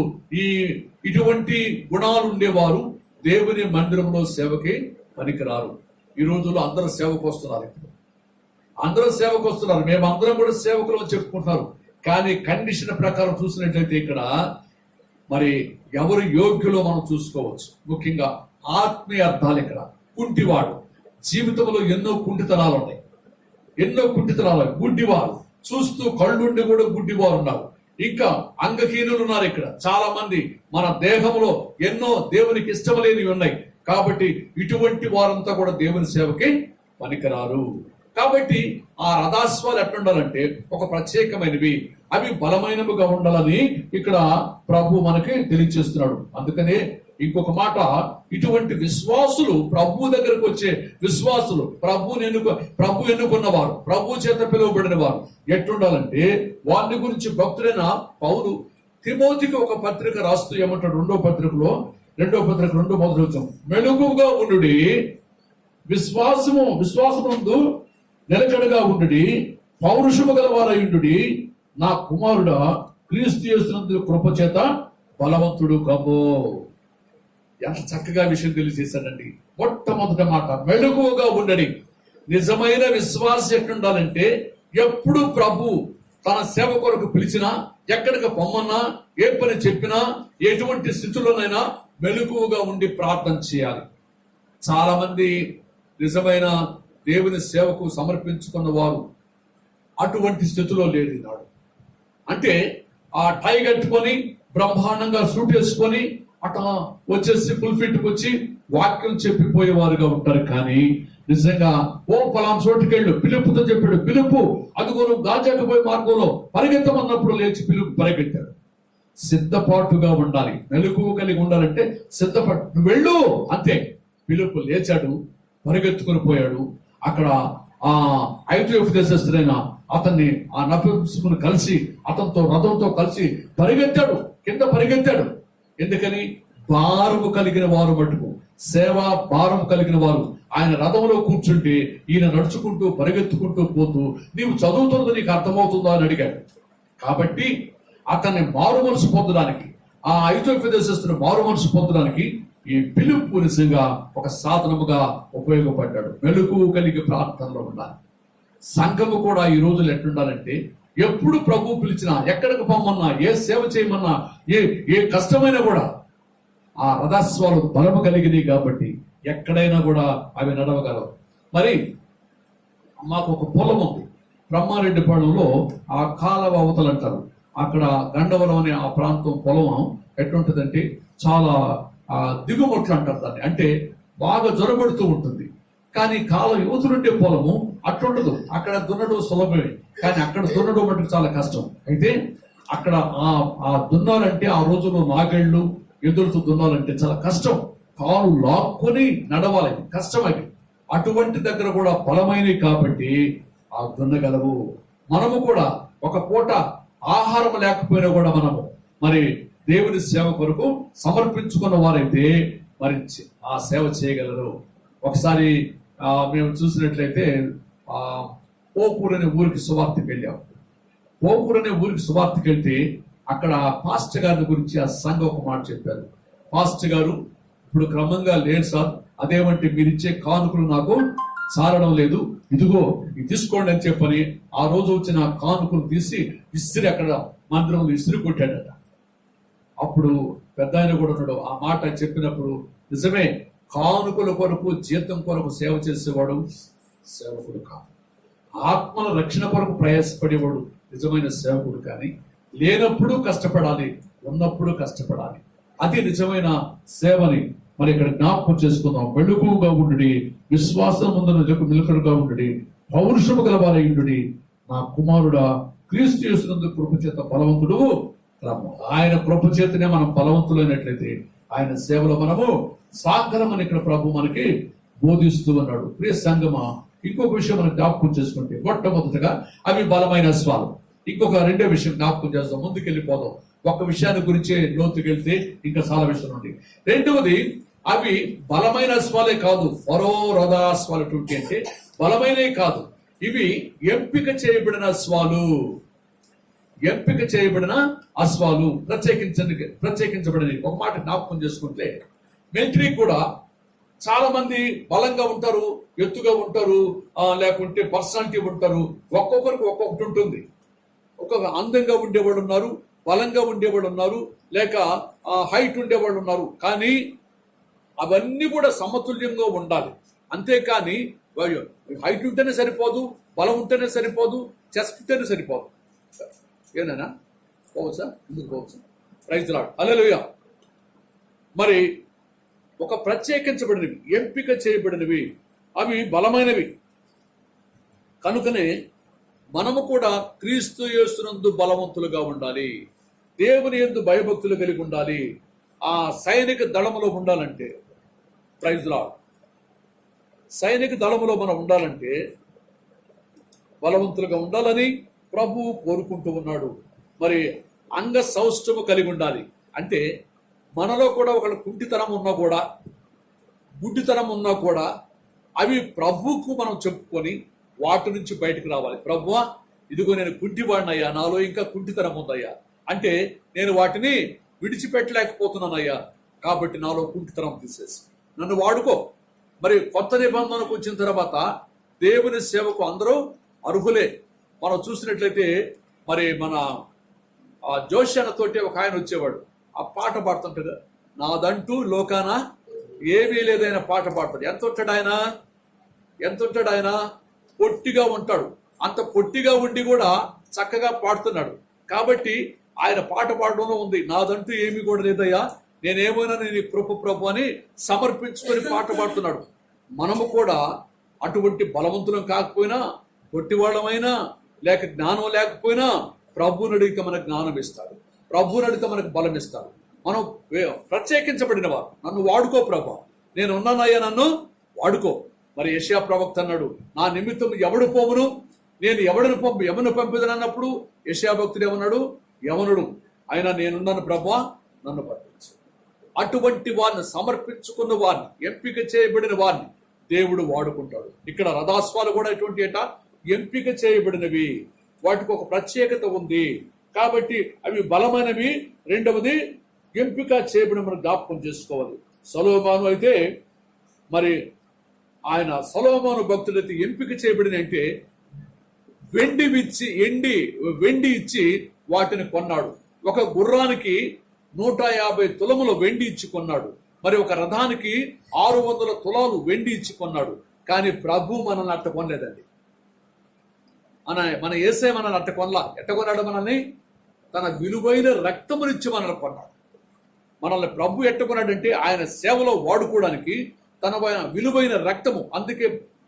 Speaker 1: ఇటువంటి గుణాలు ఉండేవారు దేవుని మందిరంలో సేవకి పనికిరారు. ఈ రోజుల్లో అందరూ సేవకు వస్తున్నారు. మేమందరం కూడా సేవకులు అని చెప్పుకుంటున్నారు. కానీ కండిషన్ ప్రకారం చూసినట్లయితే ఇక్కడ మరి ఎవరు యోగ్యులో మనం చూసుకోవచ్చు. ముఖ్యంగా ఆత్మీయ అర్థాలు. ఇక్కడ కుంటివాడు, జీవితంలో ఎన్నో కుంటితనాలు ఉన్నాయి, గుడ్డివారు, చూస్తూ కళ్ళుండి కూడా గుడ్డివారు ఉన్నారు. ఇంకా అంగహీనులు ఉన్నారు. ఇక్కడ చాలా మంది మన దేహంలో ఎన్నో దేవునికి ఇష్టం లేనివి ఉన్నాయి. కాబట్టి ఇటువంటి వారంతా కూడా దేవుని సేవకి పనికిరారు. కాబట్టి ఆ రథాశ్వాలు ఎట్లుండాలంటే ఒక ప్రత్యేకమైనవి, అవి బలమైనవిగా ఉండాలని ఇక్కడ ప్రభు మనకి తెలియజేస్తున్నాడు. అందుకనే ఇంకొక మాట, ఇటువంటి విశ్వాసులు, ప్రభు దగ్గరకు వచ్చే విశ్వాసులు, ప్రభు ఎన్నుకున్నవారు, ప్రభు చేత పిలువబడిన వారు ఎట్లుండాలంటే, వారిని గురించి భక్తుడైన పౌలు తిమోతికి ఒక పత్రిక రాస్తూ ఏమంటాడు, రెండో పత్రిక 2:1 మెలుగుగా ఉండుడి, విశ్వాసముందు నిలకడగా ఉండుడి, పౌరుషము గలవారయుండుడి, నా కుమారుడా క్రీస్తు యేసునందు కృప చేత బలవంతుడు కమ్మో. ఎంత చక్కగా విషయం తెలియజేశాడండి. మొట్టమొదటి మాట మెలకువగా ఉండడి. నిజమైన విశ్వాసం ఎట్లుండాలంటే, ఎప్పుడు ప్రభు తన సేవ కొరకు పిలిచినా, ఎక్కడికి పొమ్మన్నా, ఏ పని చెప్పినా, ఎటువంటి స్థితిలోనైనా మెలకువగా ఉండి ప్రార్థన చేయాలి. చాలా మంది నిజమైన దేవుని సేవకు సమర్పించుకున్న వారు అటువంటి స్థితిలో లేరు ఈనాడు. అంటే ఆ టై కట్టుకొని బ్రహ్మాండంగా సూట్ వేసుకొని అట్లా వచ్చేసి ఫుల్ ఫిట్కి వచ్చి వాక్యం చెప్పిపోయేవారుగా ఉంటారు. కానీ నిజంగా పలాం చోటుకి వెళ్ళు, పిలుపుతో చెప్పాడు, పిలుపు అదిగోను గాజాకు పోయే మార్గంలో పరిగెత్తమన్నప్పుడు లేచి పిలుపు పరిగెత్తాడు. సిద్ధపాటుగా ఉండాలి, మెలకువ కలిగి ఉండాలంటే సిద్ధపాటు, నువ్వు వెళ్ళు అంతే. పిలుపు లేచాడు, పరిగెత్తుకుని పోయాడు. అక్కడ ఆ ఐగుప్తు దేశస్థుడైన అతన్ని ఆ నపుంసకుని కలిసి అతనితో రథంతో కలిసి పరిగెత్తాడు, కింద పరిగెత్తాడు. ఎందుకని? భారము కలిగిన వారు మటుకు, సేవా భారం కలిగిన వారు ఆయన రథంలో కూర్చుంటే ఈయన నడుచుకుంటూ పరిగెత్తుకుంటూ పోతూ, నీవు చదువుతున్నది నీకు అర్థమవుతుందా అని అడిగాడు. కాబట్టి అతన్ని మారు మనసు పొందడానికి, ఆ ఐగుప్తు దేశస్థుని మారు మనసు పొందడానికి ఈ పిలుపు నిజంగా ఒక సాధనముగా ఉపయోగపడ్డాడు. మెలకువ కలిగి ప్రార్థనలో ఉండాలి. సంఘము కూడా ఈ రోజులు ఎట్లుండాలంటే, ఎప్పుడు ప్రభు పిలిచినా, ఎక్కడికి పొమ్మన్నా, ఏ సేవ చేయమన్నా, ఏ కష్టమైనా కూడా ఆ రథస్వాలు బలము కలిగినవి కాబట్టి ఎక్కడైనా కూడా అవి నడవగలవు. మరి మాకు ఒక పొలం ఉంది బ్రహ్మారెడ్డిపాళెంలో, ఆ కాలవ అవతలు అంటారు, అక్కడ గండవరం అనే ఆ ప్రాంతం పొలం ఎట్లుంటుందంటే చాలా దిగుమొట్లు అంటారు దాన్ని. అంటే బాగా జొరబడుతూ ఉంటుంది. కానీ కాలం యువతులుండే పొలము అట్లుండదు. అక్కడ దున్నడం సులభమే, కానీ అక్కడ దున్నడం మటుకు చాలా కష్టం. అయితే అక్కడ ఆ దున్నాలంటే ఆ రోజుల్లో నాగేళ్లు ఎదురుతూ దున్నాలంటే చాలా కష్టం. కాలు లాక్కొని నడవాలి, కష్టమైంది. అటువంటి దగ్గర కూడా బలమైనవి కాబట్టి ఆ దున్నగలవు. మనము కూడా ఒక పూట ఆహారం లేకపోయినా కూడా మనము మరి దేవుని సేవ కొరకు సమర్పించుకున్న వారైతే మరి ఆ సేవ చేయగలరు. ఒకసారి మేము చూసినట్లయితే పోకూరు అనే ఊరికి సువార్తకి వెళ్ళాం. పోకూరు అనే ఊరికి సువార్తకి వెళ్తే అక్కడ పాస్టర్ గారి గురించి ఆ సంఘం ఒక మాట చెప్పారు. పాస్టర్ గారు, ఇప్పుడు క్రమంగా లేదు సార్, అదేమంటే మీరు ఇచ్చే కానుకలు నాకు చాలడం లేదు, ఇదిగో ఇది తీసుకోండి అని చెప్పని ఆ రోజు వచ్చిన కానుకలు తీసి ఇస్త్రీ అక్కడ మందిరంలో ఇస్త్రీ కొట్టాడట. అప్పుడు పెద్ద ఆయన కూడా ఉన్నాడు. ఆ మాట చెప్పినప్పుడు నిజమే, కానుకల కొరకు జీతం కొరకు సేవ చేసేవాడు సేవకుడు కాదు. ఆత్మల రక్షణ కొరకు ప్రయాసపడేవాడు నిజమైన సేవకుడు. కానీ లేనప్పుడు కష్టపడాలి, ఉన్నప్పుడు కష్టపడాలి. అది నిజమైన సేవని మరి ఇక్కడ జ్ఞాపకం చేసుకుందాం. మెలకువగా ఉండుడి, విశ్వాసం ముందున నిలకడగా ఉండుడి, పౌరుషము గలవారయుండుడి, నా కుమారుడా క్రీస్తు యేసునందు కృప చేత బలవంతుడు రమ్ము. ఆయన కృప చేతనే మనం బలవంతులైనట్లయితే ఆయన సేవలో మనము సాగరమని ఇక్కడ ప్రభు మనకి బోధిస్తూ ఉన్నాడు. ప్రియ సంగమా, ఇంకొక విషయం మనం జ్ఞాపకం చేసుకుంటే, మొట్టమొదటిగా అవి బలమైన అశ్వాలు. ఇంకొక రెండో విషయం జ్ఞాపకం చేస్తాం, ముందుకెళ్ళిపోదాం. ఒక్క విషయాన్ని గురించే లోతుకెళ్తే ఇంకా చాలా విషయం ఉంది. రెండవది, అవి బలమైన అశ్వాలే కాదు. ఫరో రథాశ్వాలు అంటే బలమైనవి కాదు, ఇవి ఎంపిక చేయబడిన అశ్వాలు. ఎంపిక చేయబడిన అశ్వాలు, ప్రత్యేకించబడినవి. ఒక మాట జ్ఞాపకం చేసుకుంటే, మిలిటరీ కూడా చాలా మంది బలంగా ఉంటారు, ఎత్తుగా ఉంటారు, లేకుంటే పర్సనాలిటీ ఉంటారు. ఒక్కొక్కరికి ఒక్కొక్కటి ఉంటుంది. ఒక్కొక్క అందంగా ఉండేవాళ్ళు ఉన్నారు, బలంగా ఉండేవాళ్ళు ఉన్నారు, లేక హైట్ ఉండేవాళ్ళు ఉన్నారు. కానీ అవన్నీ కూడా సమతుల్యంగా ఉండాలి. అంతేకాని హైట్ ఉంటేనే సరిపోదు, బలం ఉంటేనే సరిపోదు, చెస్ట్ ఉంటేనే సరిపోదు. ఏనా పోవచ్చా? ఎందుకు పోవచ్చు? ప్రైజ్ లార్డ్, హల్లెలూయా. మరి ఒక ప్రత్యేకించబడినవి, ఎంపిక చేయబడినవి, అవి బలమైనవి. కనుకనే మనము కూడా క్రీస్తు యేసునందు బలవంతులుగా ఉండాలి, దేవుని యందు భయభక్తులు కలిగి ఉండాలి. ఆ సైనిక దళములో ఉండాలంటే, ప్రైజ్ లార్డ్, సైనిక దళములో మనం ఉండాలంటే బలవంతులుగా ఉండాలని ప్రభువు కోరుకుంటూ ఉన్నాడు. మరి అంగ సౌష్ఠము కలిగి ఉండాలి అంటే మనలో కూడా ఒక కుంటితనం ఉన్నా కూడా, గుడ్డితనం ఉన్నా కూడా అవి ప్రభువుకు మనం చెప్పుకొని వాటి నుంచి బయటకు రావాలి. ప్రభువా, ఇదిగో నేను కుంటివాడినయ్యా, నాలో ఇంకా కుంటితనం ఉందయ్యా అంటే నేను వాటిని విడిచిపెట్టలేకపోతున్నానయ్యా, కాబట్టి నాలో కుంటితనం తీసేసి నన్ను వాడుకో. మరి కొత్త నిబంధనకు వచ్చిన తర్వాత దేవుని సేవకు అందరూ అర్హులే. మనం చూసినట్లయితే మరి మన జోషన్నతోటి ఒక ఆయన వచ్చేవాడు, ఆ పాట పాడుతుంటాడు, నాదంటూ లోకాన ఏమీ లేదైన పాట పాడతాడు. ఎంత ఉంటాడు ఆయన? పొట్టిగా ఉంటాడు. అంత పొట్టిగా ఉండి కూడా చక్కగా పాడుతున్నాడు. కాబట్టి ఆయన పాట పాడడంలో ఉంది, నాదంటూ ఏమీ కూడా లేదయ్యా, నేనేమైనా నేను కృప ప్రభు అని సమర్పించుకొని పాట పాడుతున్నాడు. మనము కూడా అటువంటి బలవంతులం కాకపోయినా, పొట్టివాళ్ళమైనా, లేక జ్ఞానం లేకపోయినా ప్రభువుని అడిగితే మనకు జ్ఞానం ఇస్తాడు, ప్రభువుని అడిగితే మనకు బలం ఇస్తాడు. మనం ప్రత్యేకించబడిన వారు, నన్ను వాడుకో ప్రభు, నేను ఉన్నానయ్యా, నన్ను వాడుకో. మరి యెషయా ప్రవక్త అన్నాడు, నా నిమిత్తం ఎవడు పోవును, నేను యమను పంపిదను అన్నప్పుడు యెషయా భక్తుడు ఏమన్నాడు, యవనుడు అయినా నేనున్నాను ప్రభు, నన్ను పంపించు. అటువంటి వారిని, సమర్పించుకున్న వారిని, ఎంపిక చేయబడిన వారిని దేవుడు వాడుకుంటాడు. ఇక్కడ రథాశ్వాలు కూడా ఎటువంటి ఎంపిక చేయబడినవి, వాటికి ఒక ప్రత్యేకత ఉంది కాబట్టి అవి బలమైనవి. రెండవది ఎంపిక చేయబడిన మనం జ్ఞాపకం చేసుకోవాలి. సొలొమోను అయితే మరి ఆయన సొలొమోను భక్తుడైతే ఎంపిక చేయబడిన అంటే వెండి ఇచ్చి వాటిని కొన్నాడు. ఒక గుర్రానికి 150 తులముల వెండి ఇచ్చి కొన్నాడు. మరి ఒక రథానికి 600 తులాలు వెండి ఇచ్చి కొన్నాడు. కానీ ప్రభు మనల్ని అట్ట కొనలేదండి. మన యేసయ్య మనల్ని అట్ట కొనలా. ఎట్ట కొన్నాడు మనల్ని? తన విలువైన రక్తమునిచ్చి మనల్ని కొన్నాడు. మనల్ని ప్రభు ఎట్ట కొన్నాడంటే ఆయన సేవలో వాడుకోవడానికి తన విలువైన రక్తము. అందుకే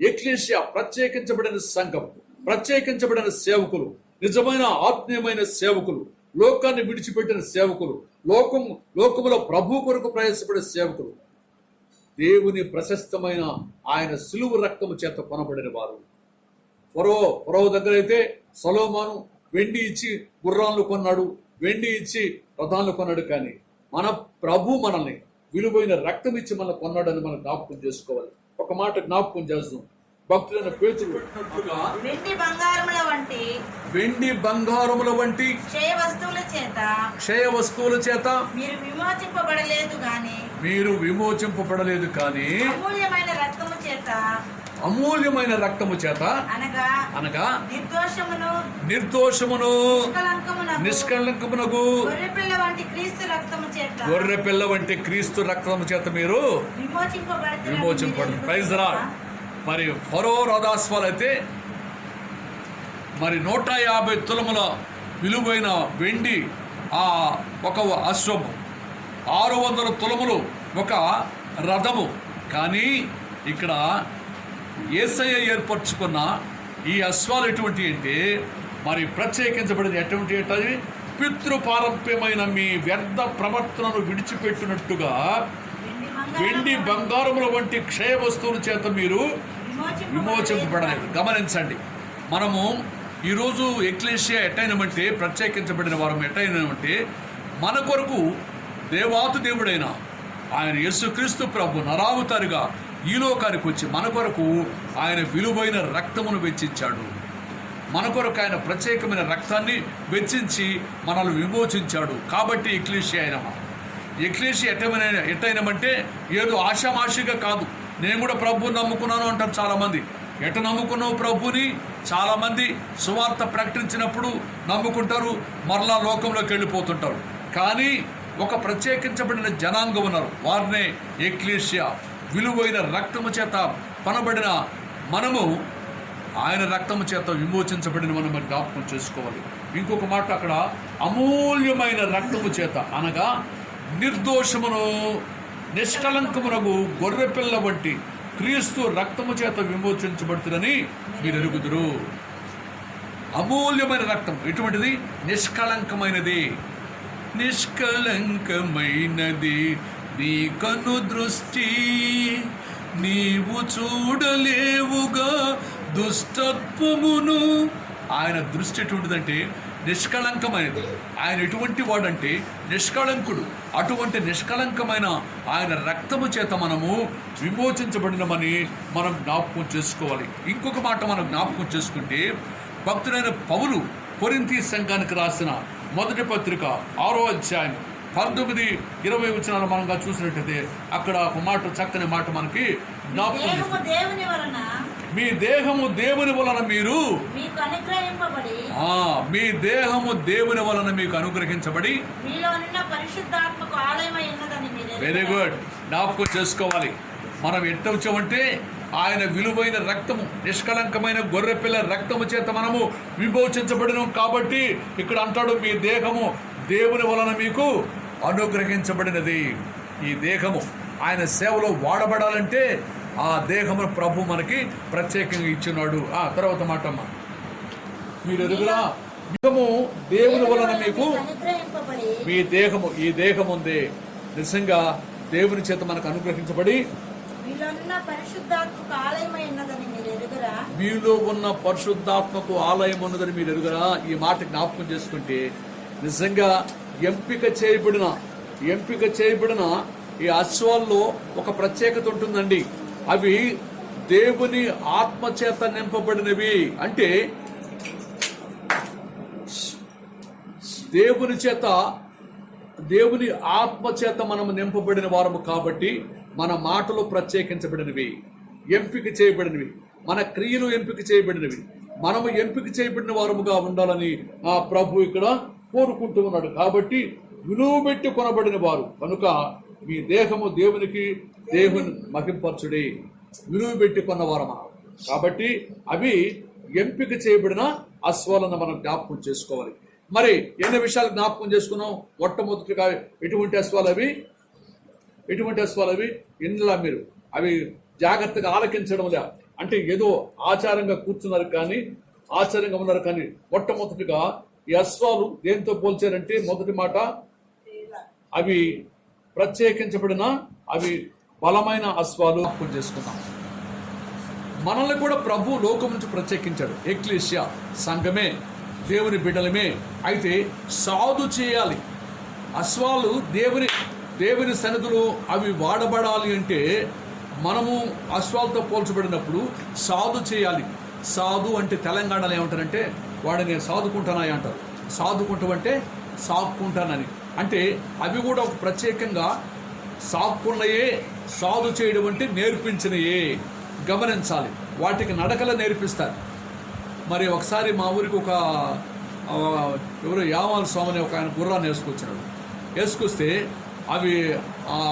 Speaker 1: ఎక్లేసియా, ప్రత్యేకించబడిన సంఘం, ప్రత్యేకించబడిన సేవకులు, నిజమైన ఆత్మీయమైన సేవకులు, లోకాన్ని విడిచిపెట్టిన సేవకులు, లోకములో ప్రభు కొరకు ప్రయాసపడే సేవకులు, దేవుని ప్రశస్తమైన ఆయన సులువు రక్తము చేత కొనబడిన వారు. ఫరో దగ్గర అయితే సొలొమోను వెండి ఇచ్చి గుర్రాలను కొన్నాడు, వెండి ఇచ్చి రథాలను కొన్నాడు. కానీ మన ప్రభు మనల్ని విలువైన రక్తం ఇచ్చి మనల్ని కొన్నాడని మనం జ్ఞాపకం చేసుకోవాలి. ఒక మాట జ్ఞాపకం చేస్తాం. భక్తులైన పేతురు
Speaker 3: వెండి బంగారముల వంటి క్షయ వస్తువుల చేత మీరు విమోచింపబడలేదు కానీ అమూల్యమైన రక్తము చేత అనగా నిర్దోషమును నిష్కళంకమునగు గొర్రె పిల్ల వంటి క్రీస్తు రక్తము చేత మీరు విమోచింపబడదు. Praise the lord. మరి ఫరో రథాశ్వాలు అయితే మరి 150 తులముల విలువైన వెండి ఒక అశ్వము, 600 తులములు ఒక రథము. కానీ ఇక్కడ యేసయ్య ఏర్పరచుకున్న ఈ అశ్వాలు ఎటువంటి అంటే మరి ప్రత్యేకించబడింది ఎటువంటి అంటే పితృపారంప్యమైన మీ వ్యర్థ ప్రవర్తనను విడిచిపెట్టినట్టుగా వెండి బంగారముల వంటి క్షయ వస్తువుల చేత మీరు విమోచింపబడలేదు. గమనించండి, మనము ఈరోజు ఎక్లేసియా ఎట్టయినమంటే, ప్రత్యేకించబడిన వారం ఎట్టయినమంటే మన కొరకు దేవాతి దేవుడైన ఆయన యేసుక్రీస్తు ప్రభు నరావతారిగా ఈ లోకానికి వచ్చి మన కొరకు ఆయన విలువైన రక్తమును వెచ్చించాడు. మన కొరకు ఆయన ప్రత్యేకమైన రక్తాన్ని వెచ్చించి మనల్ని విమోచించాడు. కాబట్టి ఎక్లేసియా ఎట్టయినమంటే ఏదో ఆషామాషిగా కాదు. నేను కూడా ప్రభువుని నమ్ముకున్నాను అంటారు చాలామంది. ఎట నమ్ముకున్నావు ప్రభుని? చాలామంది సువార్త ప్రకటించినప్పుడు నమ్ముకుంటారు, మరలా లోకంలోకి వెళ్ళిపోతుంటారు. కానీ ఒక ప్రత్యేకించబడిన జనాంగం ఉన్నారు, వారినే ఎక్లేసియా. విలువైన రక్తము చేత కొనబడిన మనము ఆయన రక్తము చేత విమోచించబడిన మనం జ్ఞాపకం చేసుకోవాలి. ఇంకొక మాట అక్కడ అమూల్యమైన రక్తము చేత అనగా నిర్దోషమును నిష్కలంకమునకు గొర్రెపిల్ల వంటి క్రీస్తు రక్తము చేత విమోచించబడుతుందని మీరు ఎరుగుదురు. అమూల్యమైన రక్తం ఎటువంటిది? నిష్కళంకమైనది. నిష్కళంకమైనది నీ కను దృష్టి, నీవు చూడలేవుగా దుష్టత్వమును. ఆయన దృష్టి ఎటువంటిదంటే నిష్కళంకమైనది. ఆయన ఎటువంటి వాడంటే నిష్కళంకుడు. అటువంటి నిష్కళంకమైన ఆయన రక్తము చేత మనము విమోచించబడినమని మనం జ్ఞాపకం చేసుకోవాలి. ఇంకొక మాట మనం జ్ఞాపకం చేసుకుంటే, భక్తుడైన పౌలు కొరింథీ సంఘానికి రాసిన మొదటి పత్రిక 6వ అధ్యాయం 19-20 వచనాలు మనంగా చూసినట్టయితే అక్కడ ఒక మాట, చక్కని మాట మనకి జ్ఞాపకం. మీ దేహము దేవుని వలన మీరు మీ దేహము దేవుని వలన మీకు అనుగ్రహించబడి. వెరీ గుడ్, జ్ఞాపకం చేసుకోవాలి. మనం ఎట్ట వచ్చామంటే ఆయన విలువైన రక్తము, నిష్కళంకమైన గొర్రెపిల్ల రక్తము చేత మనము విమోచించబడినాం. కాబట్టి ఇక్కడ అంటాడు, మీ దేహము దేవుని వలన మీకు అనుగ్రహించబడినది. ఈ దేహము ఆయన సేవలో వాడబడాలంటే ఆ దేహము ప్రభు మనకి ప్రత్యేకంగా ఇచ్చినాడు. తర్వాత మాట అమ్మ, మీరు ఎదుగురా, దేహము దేవుని వలన మీకు, మీ దేహము, ఈ దేహం ఉంది నిజంగా దేవుని చేత మనకు అనుగ్రహించబడి మీలో ఉన్న పరిశుద్ధాత్మకు ఆలయం ఉన్నదని మీరు ఎరుగరా. ఈ మాట జ్ఞాపకం చేసుకుంటే నిజంగా ఎంపిక చేయబడిన ఈ అశ్వాల్లో ఒక ప్రత్యేకత ఉంటుందండి. అవి దేవుని ఆత్మ చేత నింపబడినవి. అంటే దేవుని ఆత్మ చేత మనము నింపబడిన వారము కాబట్టి మన మాటలు ప్రత్యేకించబడినవి, ఎంపిక చేయబడినవి, మన క్రియలు ఎంపిక చేయబడినవి. మనము ఎంపిక చేయబడిన వారముగా ఉండాలని ఆ ప్రభు ఇక్కడ కోరుకుంటూ ఉన్నాడు. కాబట్టి విలువ పెట్టి కొనబడిన వారు కనుక మీ దేహము దేవునికి మహింపరచుడి. విలువ పెట్టి కొన్నవారమా. కాబట్టి అవి ఎంపిక చేయబడిన అశ్వాలను మనం జ్ఞాపకం చేసుకోవాలి. మరి ఎన్ని విషయాలు జ్ఞాపకం చేసుకున్నాం? మొట్టమొదటిగా ఎటువంటి అశ్వాలు అవి? ఇందులో మీరు అవి జాగ్రత్తగా ఆలకించడం లే. అంటే ఏదో ఆచారంగా కూర్చున్నారు కానీ, ఆచారంగా ఉన్నారు కానీ, మొట్టమొదటిగా ఈ అశ్వాలు దేంతో పోల్చారంటే, మొదటి మాట అవి ప్రత్యేకించబడిన, అవి బలమైన అశ్వాలు. జ్ఞాపకం చేసుకున్నాం. మనల్ని కూడా ప్రభు లోకం నుంచి ప్రత్యేకించాడు. ఎక్లీసియా సంఘమే, దేవుని బిడ్డలమే. అయితే సాధు చేయాలి. అశ్వాలు దేవుని సన్నిధిలో అవి వాడబడాలి అంటే మనము అశ్వాలతో పోల్చబడినప్పుడు సాధు చేయాలి. సాధు అంటే తెలంగాణలో ఏమంటారంటే, వాడు నేను సాధుకుంటానని అంటారు. సాధుకుంటామంటే సాగుకుంటానని. అంటే అవి కూడా ఒక ప్రత్యేకంగా సాగుకున్నయే. సాధు చేయడం అంటే నేర్పించినయే. గమనించాలి, వాటికి నడకలు నేర్పిస్తారు. మరి ఒకసారి మా ఊరికి ఒక ఎవరు యామాల స్వామి అని ఒక ఆయన గుర్రాన్ని వేసుకొస్తే అవి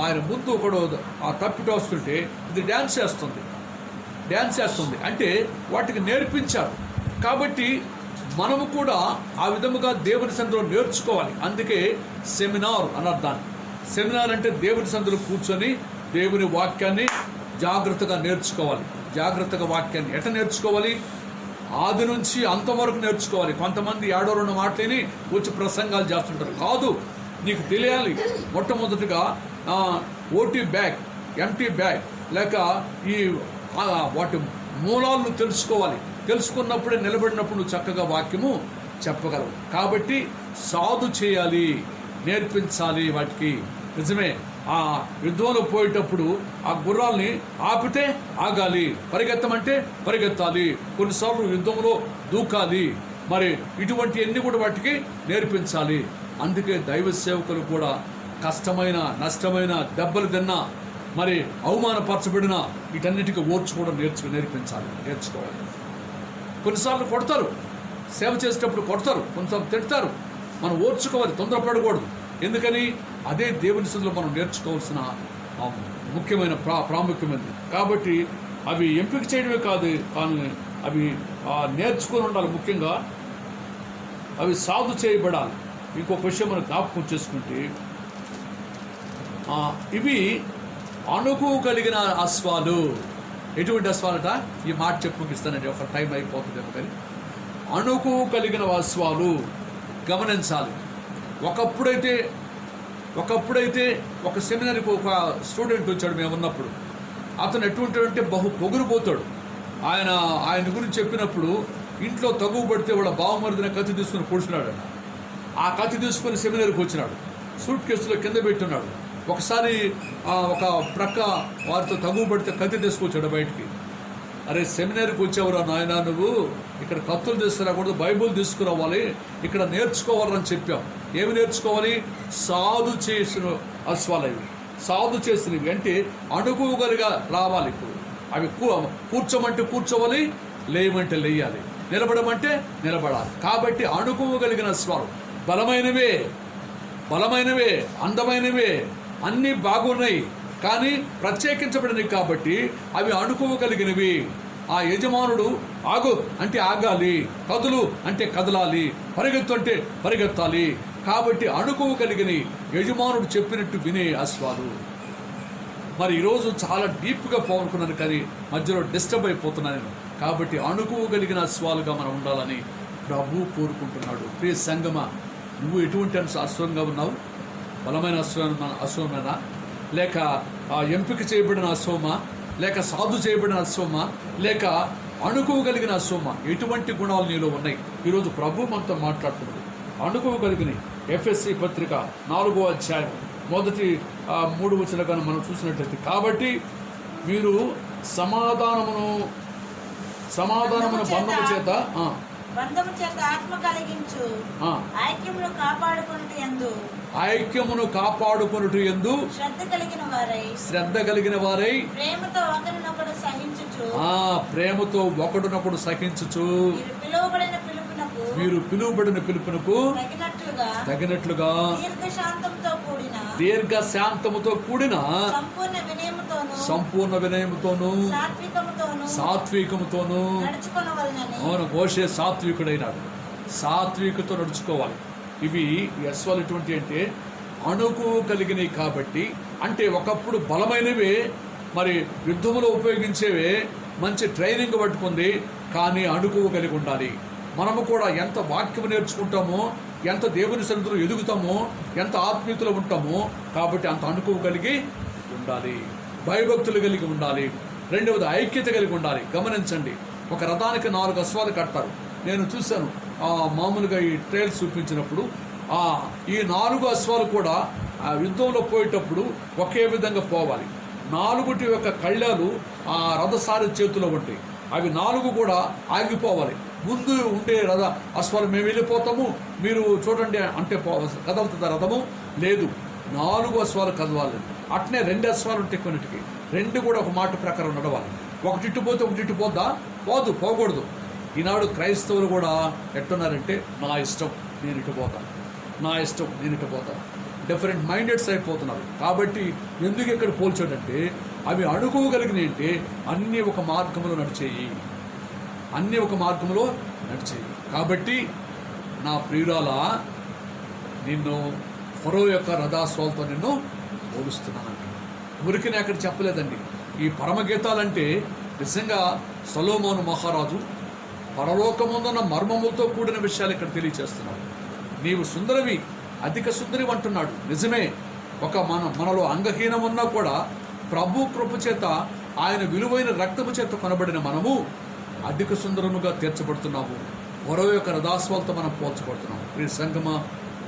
Speaker 3: ఆయన ముందు ఒకడు ఆ తప్పిట వస్తుంటే ఇది డ్యాన్స్ చేస్తుంది అంటే వాటికి నేర్పించారు. కాబట్టి మనము కూడా ఆ విధముగా దేవుని సన్నిధిలో నేర్చుకోవాలి. అందుకే సెమినార్ అన్నారు దాన్ని. సెమినార్ అంటే దేవుని సన్నిధిలో కూర్చొని దేవుని వాక్యాన్ని జాగ్రత్తగా నేర్చుకోవాలి. జాగ్రత్తగా వాక్యాన్ని ఎట్లా నేర్చుకోవాలి? ఆది నుంచి అంతవరకు నేర్చుకోవాలి. కొంతమంది 2 మాటలేని వచ్చి ప్రసంగాలు చేస్తుంటారు. కాదు, నీకు తెలియాలి. మొట్టమొదటిగా ఓటీ బ్యాగ్, ఎంటీ బ్యాగ్ లేక ఈ వాటి మూలాలను తెలుసుకోవాలి. తెలుసుకున్నప్పుడే నిలబడినప్పుడు నువ్వు చక్కగా వాక్యము చెప్పగలవు. కాబట్టి సాధు చేయాలి, నేర్పించాలి వాటికి. నిజమే, ఆ యుద్ధంలో పోయేటప్పుడు ఆ గుర్రాల్ని ఆపితే ఆగాలి, పరిగెత్తమంటే పరిగెత్తాలి, కొన్నిసార్లు యుద్ధంలో దూకాలి. మరి ఇటువంటి అన్ని కూడా వాటికి నేర్పించాలి. అందుకే దైవ సేవకులు కూడా కష్టమైన, నష్టమైన, దెబ్బలు తిన్నా, మరి అవమానపరచబడిన వీటన్నిటికీ ఓర్చుకోవడం నేర్చుకోవాలి. కొన్నిసార్లు కొడతారు, సేవ చేసేటప్పుడు కొడతారు, కొంచెం తిడతారు. మనం ఓర్చుకోవాలి, తొందరపడకూడదు. ఎందుకని? అదే దేవుని సన్నిధిలో మనం నేర్చుకోవాల్సిన ముఖ్యమైన ప్రాముఖ్యమైనది. కాబట్టి అవి ఎంపిక చేయడమే కాదు, కానీ అవి నేర్చుకొని ఉండాలి. ముఖ్యంగా అవి సాధు చేయబడాలి. ఇంకొక విషయం మనం జ్ఞాపకం చేసుకుంటే, ఇవి అణుకు కలిగిన అశ్వాలు. ఎటువంటి అశ్వాలట? ఈ మాట చెప్పుకిస్తానండి, ఒక టైం అయిపోతుందేమో కానీ. అణుకు కలిగిన అశ్వాలు. గమనించాలి. ఒకప్పుడైతే ఒక సెమినార్కి ఒక స్టూడెంట్ వచ్చాడు మేము ఉన్నప్పుడు. అతను ఎటువంటి అంటే బహు పొగురుపోతాడు. ఆయన గురించి చెప్పినప్పుడు ఇంట్లో తగువ పడితే వాళ్ళ బావమరిదిన కత్తి తీసుకుని కూర్చున్నాడు. ఆ కత్తి తీసుకుని సెమినార్కి వచ్చినాడు. సూట్ కేసులో కింద పెట్టున్నాడు. ఒకసారి ఒక ప్రక్క వారితో తగువ పడితే కత్తి తీసుకొచ్చాడు బయటికి. అరే, సెమినార్కి వచ్చావురా నాయన, నువ్వు ఇక్కడ కత్తులు తీసుకురాకూడదు, బైబుల్ తీసుకురావాలి, ఇక్కడ నేర్చుకోవాలని చెప్పాం. ఏమి నేర్చుకోవాలి? సాధు చేసిన అశ్వాలవి, సాధు చేసినవి అంటే అణుకువగలిగా రావాలి. ఇప్పుడు అవి కూర్చోమంటే కూర్చోవాలి, లేయమంటే లేయాలి, నిలబడమంటే నిలబడాలి. కాబట్టి అణుకువగలిగిన అశ్వాలు బలమైనవే, అందమైనవే, అన్నీ బాగున్నాయి, కానీ ప్రత్యేకించబడినవి కాబట్టి అవి అణుకువగలిగినవి. ఆ యజమానుడు ఆగు అంటే ఆగాలి, కదులు అంటే కదలాలి, పరిగెత్తు అంటే పరిగెత్తాలి. కాబట్టి అణుకువగలిగిన యజమానుడు చెప్పినట్టు వినే అశ్వాలు. మరి ఈరోజు చాలా డీప్గా పోనుకున్నాను, కానీ మధ్యలో డిస్టర్బ్ అయిపోతున్నాను. కాబట్టి అణుకువగలిగిన అశ్వాలుగా మనం ఉండాలని ప్రభు కోరుకుంటున్నాడు. ప్రియ సంగమా, నువ్వు ఎటువంటి అశ్వంగా ఉన్నావు? బలమైన అశ్వమేనా, లేక ఎంపిక చేయబడిన అశ్వమా, లేక సాధు చేయబడిన అశ్వమా, లేక అణుకువగలిగిన అశ్వమా? ఎటువంటి గుణాలు నీలో ఉన్నాయి? ఈరోజు ప్రభు మనతో మాట్లాడుతున్నాడు. అణుకువగలిగిన ఎఫ్ఎస్సి పత్రిక 4వ అధ్యాయం మొదటి 3 వచనాలను మనం చూసినట్లయితే, కాబట్టి మీరు సమాధానమును
Speaker 4: బంధము చేత ఆత్మ కలిగించు ఐక్యమును కాపాడుకొనుట యందు శ్రద్ధ కలిగిన వారై ప్రేమతో ఒకడునొకడు సహించుచు మీరు పిలువబడిన పిలుపునకు తగినట్లుగా దీర్ఘ శాంతముతో కూడిన సంపూర్ణ వినయముతోను సాత్వికముతోను. అవును, మోషే సాత్వికుడైనాడు. సాత్వికతో నడుచుకోవాలి. ఇవి అశ్వాలు ఎటువంటి అంటే అణుకు కలిగినవి. కాబట్టి అంటే ఒకప్పుడు బలమైనవే, మరి యుద్ధంలో ఉపయోగించేవే, మంచి ట్రైనింగ్ పట్టుకుంది, కానీ అణుకు కలిగి ఉండాలి. మనము కూడా ఎంత వాక్యం నేర్చుకుంటామో, ఎంత దేవుని సన్నిధిలో ఎదుగుతామో, ఎంత ఆత్మీయతలో ఉంటామో, కాబట్టి అంత అణుకు కలిగి ఉండాలి. భయభక్తులు కలిగి ఉండాలి. రెండవది ఐక్యత కలిగి ఉండాలి. గమనించండి, ఒక రథానికి 4 అశ్వాలు కడతారు. నేను చూశాను మామూలుగా ఈ ట్రైల్స్ చూపించినప్పుడు ఈ 4 అశ్వాలు కూడా యుద్ధంలో పోయేటప్పుడు ఒకే విధంగా పోవాలి. 4 యొక్క కళ్ళాలు ఆ రథసారి చేతిలో ఉంటాయి. అవి 4 కూడా ఆగిపోవాలి. ముందు ఉండే అశ్వాలు మేము వెళ్ళిపోతాము, మీరు చూడండి అంటే కదలుతుందా రథము? లేదు, 4 అశ్వాలు కదవాలి. అట్నే 2 అశ్వాలు ఉంటాయి కొన్నిటికి. 2 కూడా ఒక మాట ప్రకారం నడవాలి. ఒకటి ఇటు పోతే ఒకటి ఇటు పోద్దా? పోకూడదు. ఈనాడు క్రైస్తవులు కూడా ఎట్టున్నారంటే, నా ఇష్టం నేను ఇటు పోతాను, నా ఇష్టం నేను ఇటు పోతాను. డిఫరెంట్ మైండెడ్స్ అయిపోతున్నారు. కాబట్టి ఎందుకు ఇక్కడ పోల్చాడంటే, అవి అణుకోగలిగినవి అంటే అన్నీ ఒక మార్గంలో నడిచేయి. కాబట్టి నా ప్రియురాలా, నిన్ను ఫరో యొక్క రథాశ్వాలతో నిన్ను పోలుస్తున్నానండి. ఊరికనే అక్కడ చెప్పలేదండి. ఈ పరమగీతాలంటే నిజంగా సొలొమోను మహారాజు పరలోకముందున్న మర్మములతో కూడిన విషయాలు ఇక్కడ తెలియచేస్తున్నాడు. నీవు సుందరవి, అధిక సుందరివి అంటున్నాడు. నిజమే, మనలో అంగహీనం ఉన్నా కూడా ప్రభు కృప చేత, ఆయన విలువైన రక్తము చేత కొనబడిన మనము అధిక సుందరముగా తీర్చబడుతున్నాము. మరో యొక్క రథాశ్వాలతో మనం పోల్చబడుతున్నాము. ఈ సంగమా,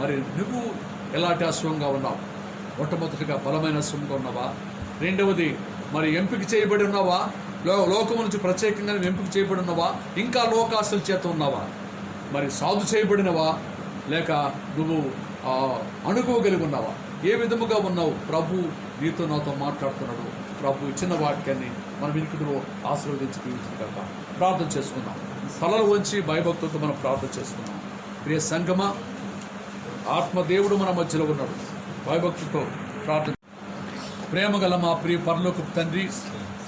Speaker 4: మరి నువ్వు ఎలాంటి అశ్వంగా ఉన్నావు? మొట్టమొదటిగా బలమైన అశ్వంగా ఉన్నావా? రెండవది, మరి ఎంపిక చేయబడి ఉన్నావా? లోకము నుంచి ప్రత్యేకంగా ఎంపిక చేయబడి ఉన్నావా? ఇంకా లోకాశల చేత ఉన్నావా? మరి సాధు చేయబడినవా? లేక నువ్వు అణుకోగలిగి ఉన్నావా? ఏ విధముగా ఉన్నావు? ప్రభు నీతో నాతో మాట్లాడుతున్నాడు. ప్రభు ఇచ్చిన వాక్యాన్ని మనం ఇంటిలో ఆశీర్వదించి జీవించిన కనుక ప్రార్థన చేసుకుందాం. తలలు వంచి భయభక్తులతో మనం ప్రార్థన చేసుకుందాం. ప్రియ సంగమా, ఆత్మదేవుడు మన మధ్యలో ఉన్నాడు. భయభక్తులతో ప్రార్థన. ప్రేమగల మా ప్రియ పరలోకపు తండ్రి,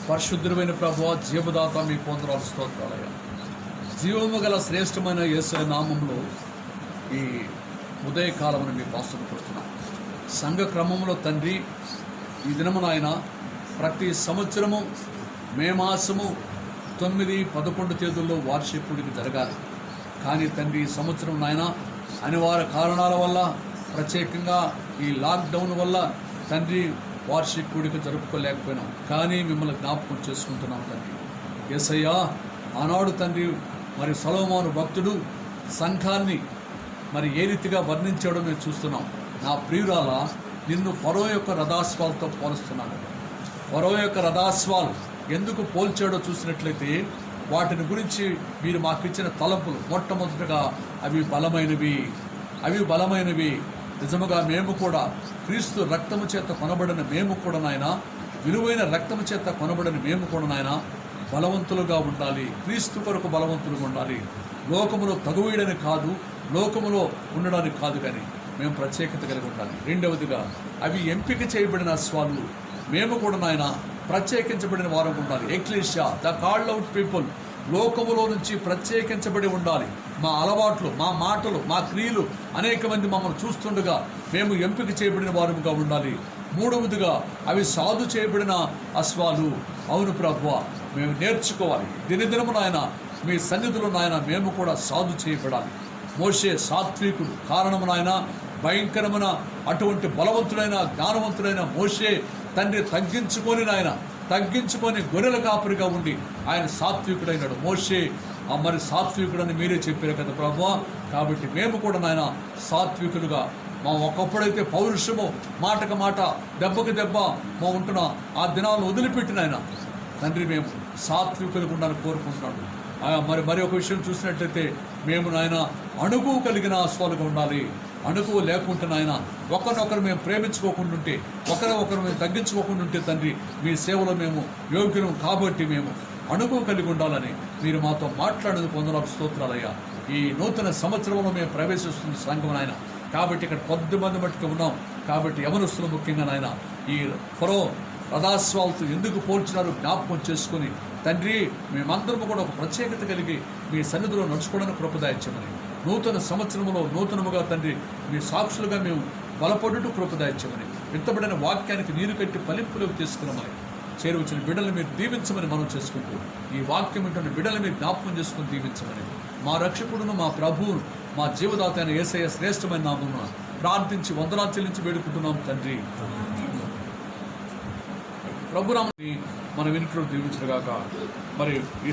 Speaker 4: పరిశుద్ధుడైన ప్రభువా, జీవదాత, మీ పొందరాలు స్తోత్రాలయ్యా. జీవము గల శ్రేష్టమైన యేసు నామంలో ఈ ఉదయకాలమును మీ పాస్తులు కొడుతున్నాం. సంఘ క్రమంలో తండ్రి, ఈ దినమున ఆయన ప్రతి సంవత్సరము
Speaker 3: మే మాసము 9, 11 తేదీల్లో వార్షిక కూడిక జరగాలి. కానీ తండ్రి ఈ సంవత్సరం నాయన అనివార్య కారణాల వల్ల, ప్రత్యేకంగా ఈ లాక్డౌన్ వల్ల తండ్రి వార్షిక కూడిక జరుపుకోలేకపోయినాం. కానీ మిమ్మల్ని జ్ఞాపకం చేసుకుంటున్నాం తండ్రి. యేసయ్యా, ఆనాడు తండ్రి మరి సొలొమోను భక్తుడు సంఘాన్ని మరి ఏ రీతిగా వర్ణించాడో మేము చూస్తున్నాం. నా ప్రియురాల, నిన్ను ఫరో యొక్క రథాస్వాలతో పోలుస్తున్నాను. ఫరో యొక్క రథాస్వాలు ఎందుకు పోల్చాడో చూసినట్లయితే వాటిని గురించి మీరు మాకు ఇచ్చిన తలంపులు మొట్టమొదటిగా అవి బలమైనవి. నిజముగా మేము కూడా క్రీస్తు రక్తము చేత కొనబడిన మేము కూడా నాయన, విలువైన రక్తము చేత కొనబడిన మేము కూడా నాయన బలవంతులుగా ఉండాలి. క్రీస్తు కొరకు బలవంతులుగా ఉండాలి. లోకములో తగువేయడానికి కాదు, లోకములో ఉండడానికి కాదు, కానీ మేము ప్రత్యేకత కలిగి ఉండాలి. రెండవదిగా అవి ఎంపిక చేయబడిన అశ్వాలు. మేము కూడా నాయన ప్రత్యేకించబడిన వారం ఉండాలి. Ecclesia, the called out people, లోకములో నుంచి ప్రత్యేకించబడి ఉండాలి. మా అలవాట్లు, మా మాటలు, మా క్రియలు అనేక మంది మమ్మల్ని చూస్తుండగా మేము ఎంపిక చేయబడిన వారముగా ఉండాలి. మూడవదిగా అవి సాధు చేయబడిన అశ్వాలు. అవును ప్రభువా, మేము నేర్చుకోవాలి. దినదినము నాయన మీ సన్నిధిలో నాయన మేము కూడా సాధు చేయబడాలి. మోషే సాత్వికుడు, కారణము నాయన భయంకరమైన అటువంటి బలవంతుడైన జ్ఞానవంతుడైన మోషే తండ్రి తగ్గించుకొని గొర్రెల కాపరిగా ఉండి ఆయన సాత్వికుడైనాడు. మోషే మరి సాత్వికుడని మీరే చెప్పారు కదా ప్రభువా. కాబట్టి మేము కూడా నాయన సాత్వికులుగా, మా ఒకప్పుడైతే పౌరుషము, మాటకు మాట, దెబ్బకి దెబ్బ మా ఉంటున్న ఆ దినాలను వదిలిపెట్టిన ఆయన తండ్రి మేము సాత్వికులుగా ఉండాలని కోరుకుంటున్నాడు. మరి ఒక విషయం చూసినట్లయితే మేము నాయన అణుగు కలిగిన అశ్వాలుగా ఉండాలి. అణుగు లేకుంటే నాయన ఒకరినొకరు మేము ప్రేమించుకోకుండా ఉంటే, ఒకరు మేము తగ్గించుకోకుండా ఉంటే తండ్రి మీ సేవలో మేము యోగ్యం కాబట్టి మేము అణుగు కలిగి ఉండాలని మీరు మాతో మాట్లాడేందుకు వందనాలు స్తోత్రాలయ్యా. ఈ నూతన సంవత్సరంలో మేము ప్రవేశిస్తుంది సంఘం నాయన. కాబట్టి ఇక్కడ కొద్దిమంది మట్టుకు ఉన్నాం. కాబట్టి యవనస్తులు ముఖ్యంగా నాయన ఈ ఫరో రథాస్వాలతో ఎందుకు పోల్చినారు జ్ఞాపకం చేసుకుని తండ్రి మేమందరం కూడా ఒక ప్రత్యేకత కలిగి మీ సన్నిధిలో నడుచుకోవడానికి కృపదాయించమని, నూతన సంవత్సరంలో నూతనముగా తండ్రి మీ సాక్షులుగా మేము బలపడుటూ కృపదాయించమని, విత్తబడిన వాక్యానికి నీరు కట్టి ఫలింపులోకి తీసుకున్నామని, చేరువచ్చిన బిడ్డలు మీరు దీవించమని మనం చేసుకుంటూ ఈ వాక్యం వింటున్న బిడ్డలు మీరు జ్ఞాపకం చేసుకుని దీవించమని, మా రక్షకుడును మా ప్రభువును మా జీవదాత అయిన యేసయ్య శ్రేష్టమైన నామమున ప్రార్థించి వందనాలు చెల్లించి వేడుకుంటున్నాం తండ్రి. ప్రభునామని మన వినికిలో దీవించరుగాక. మరి ఈ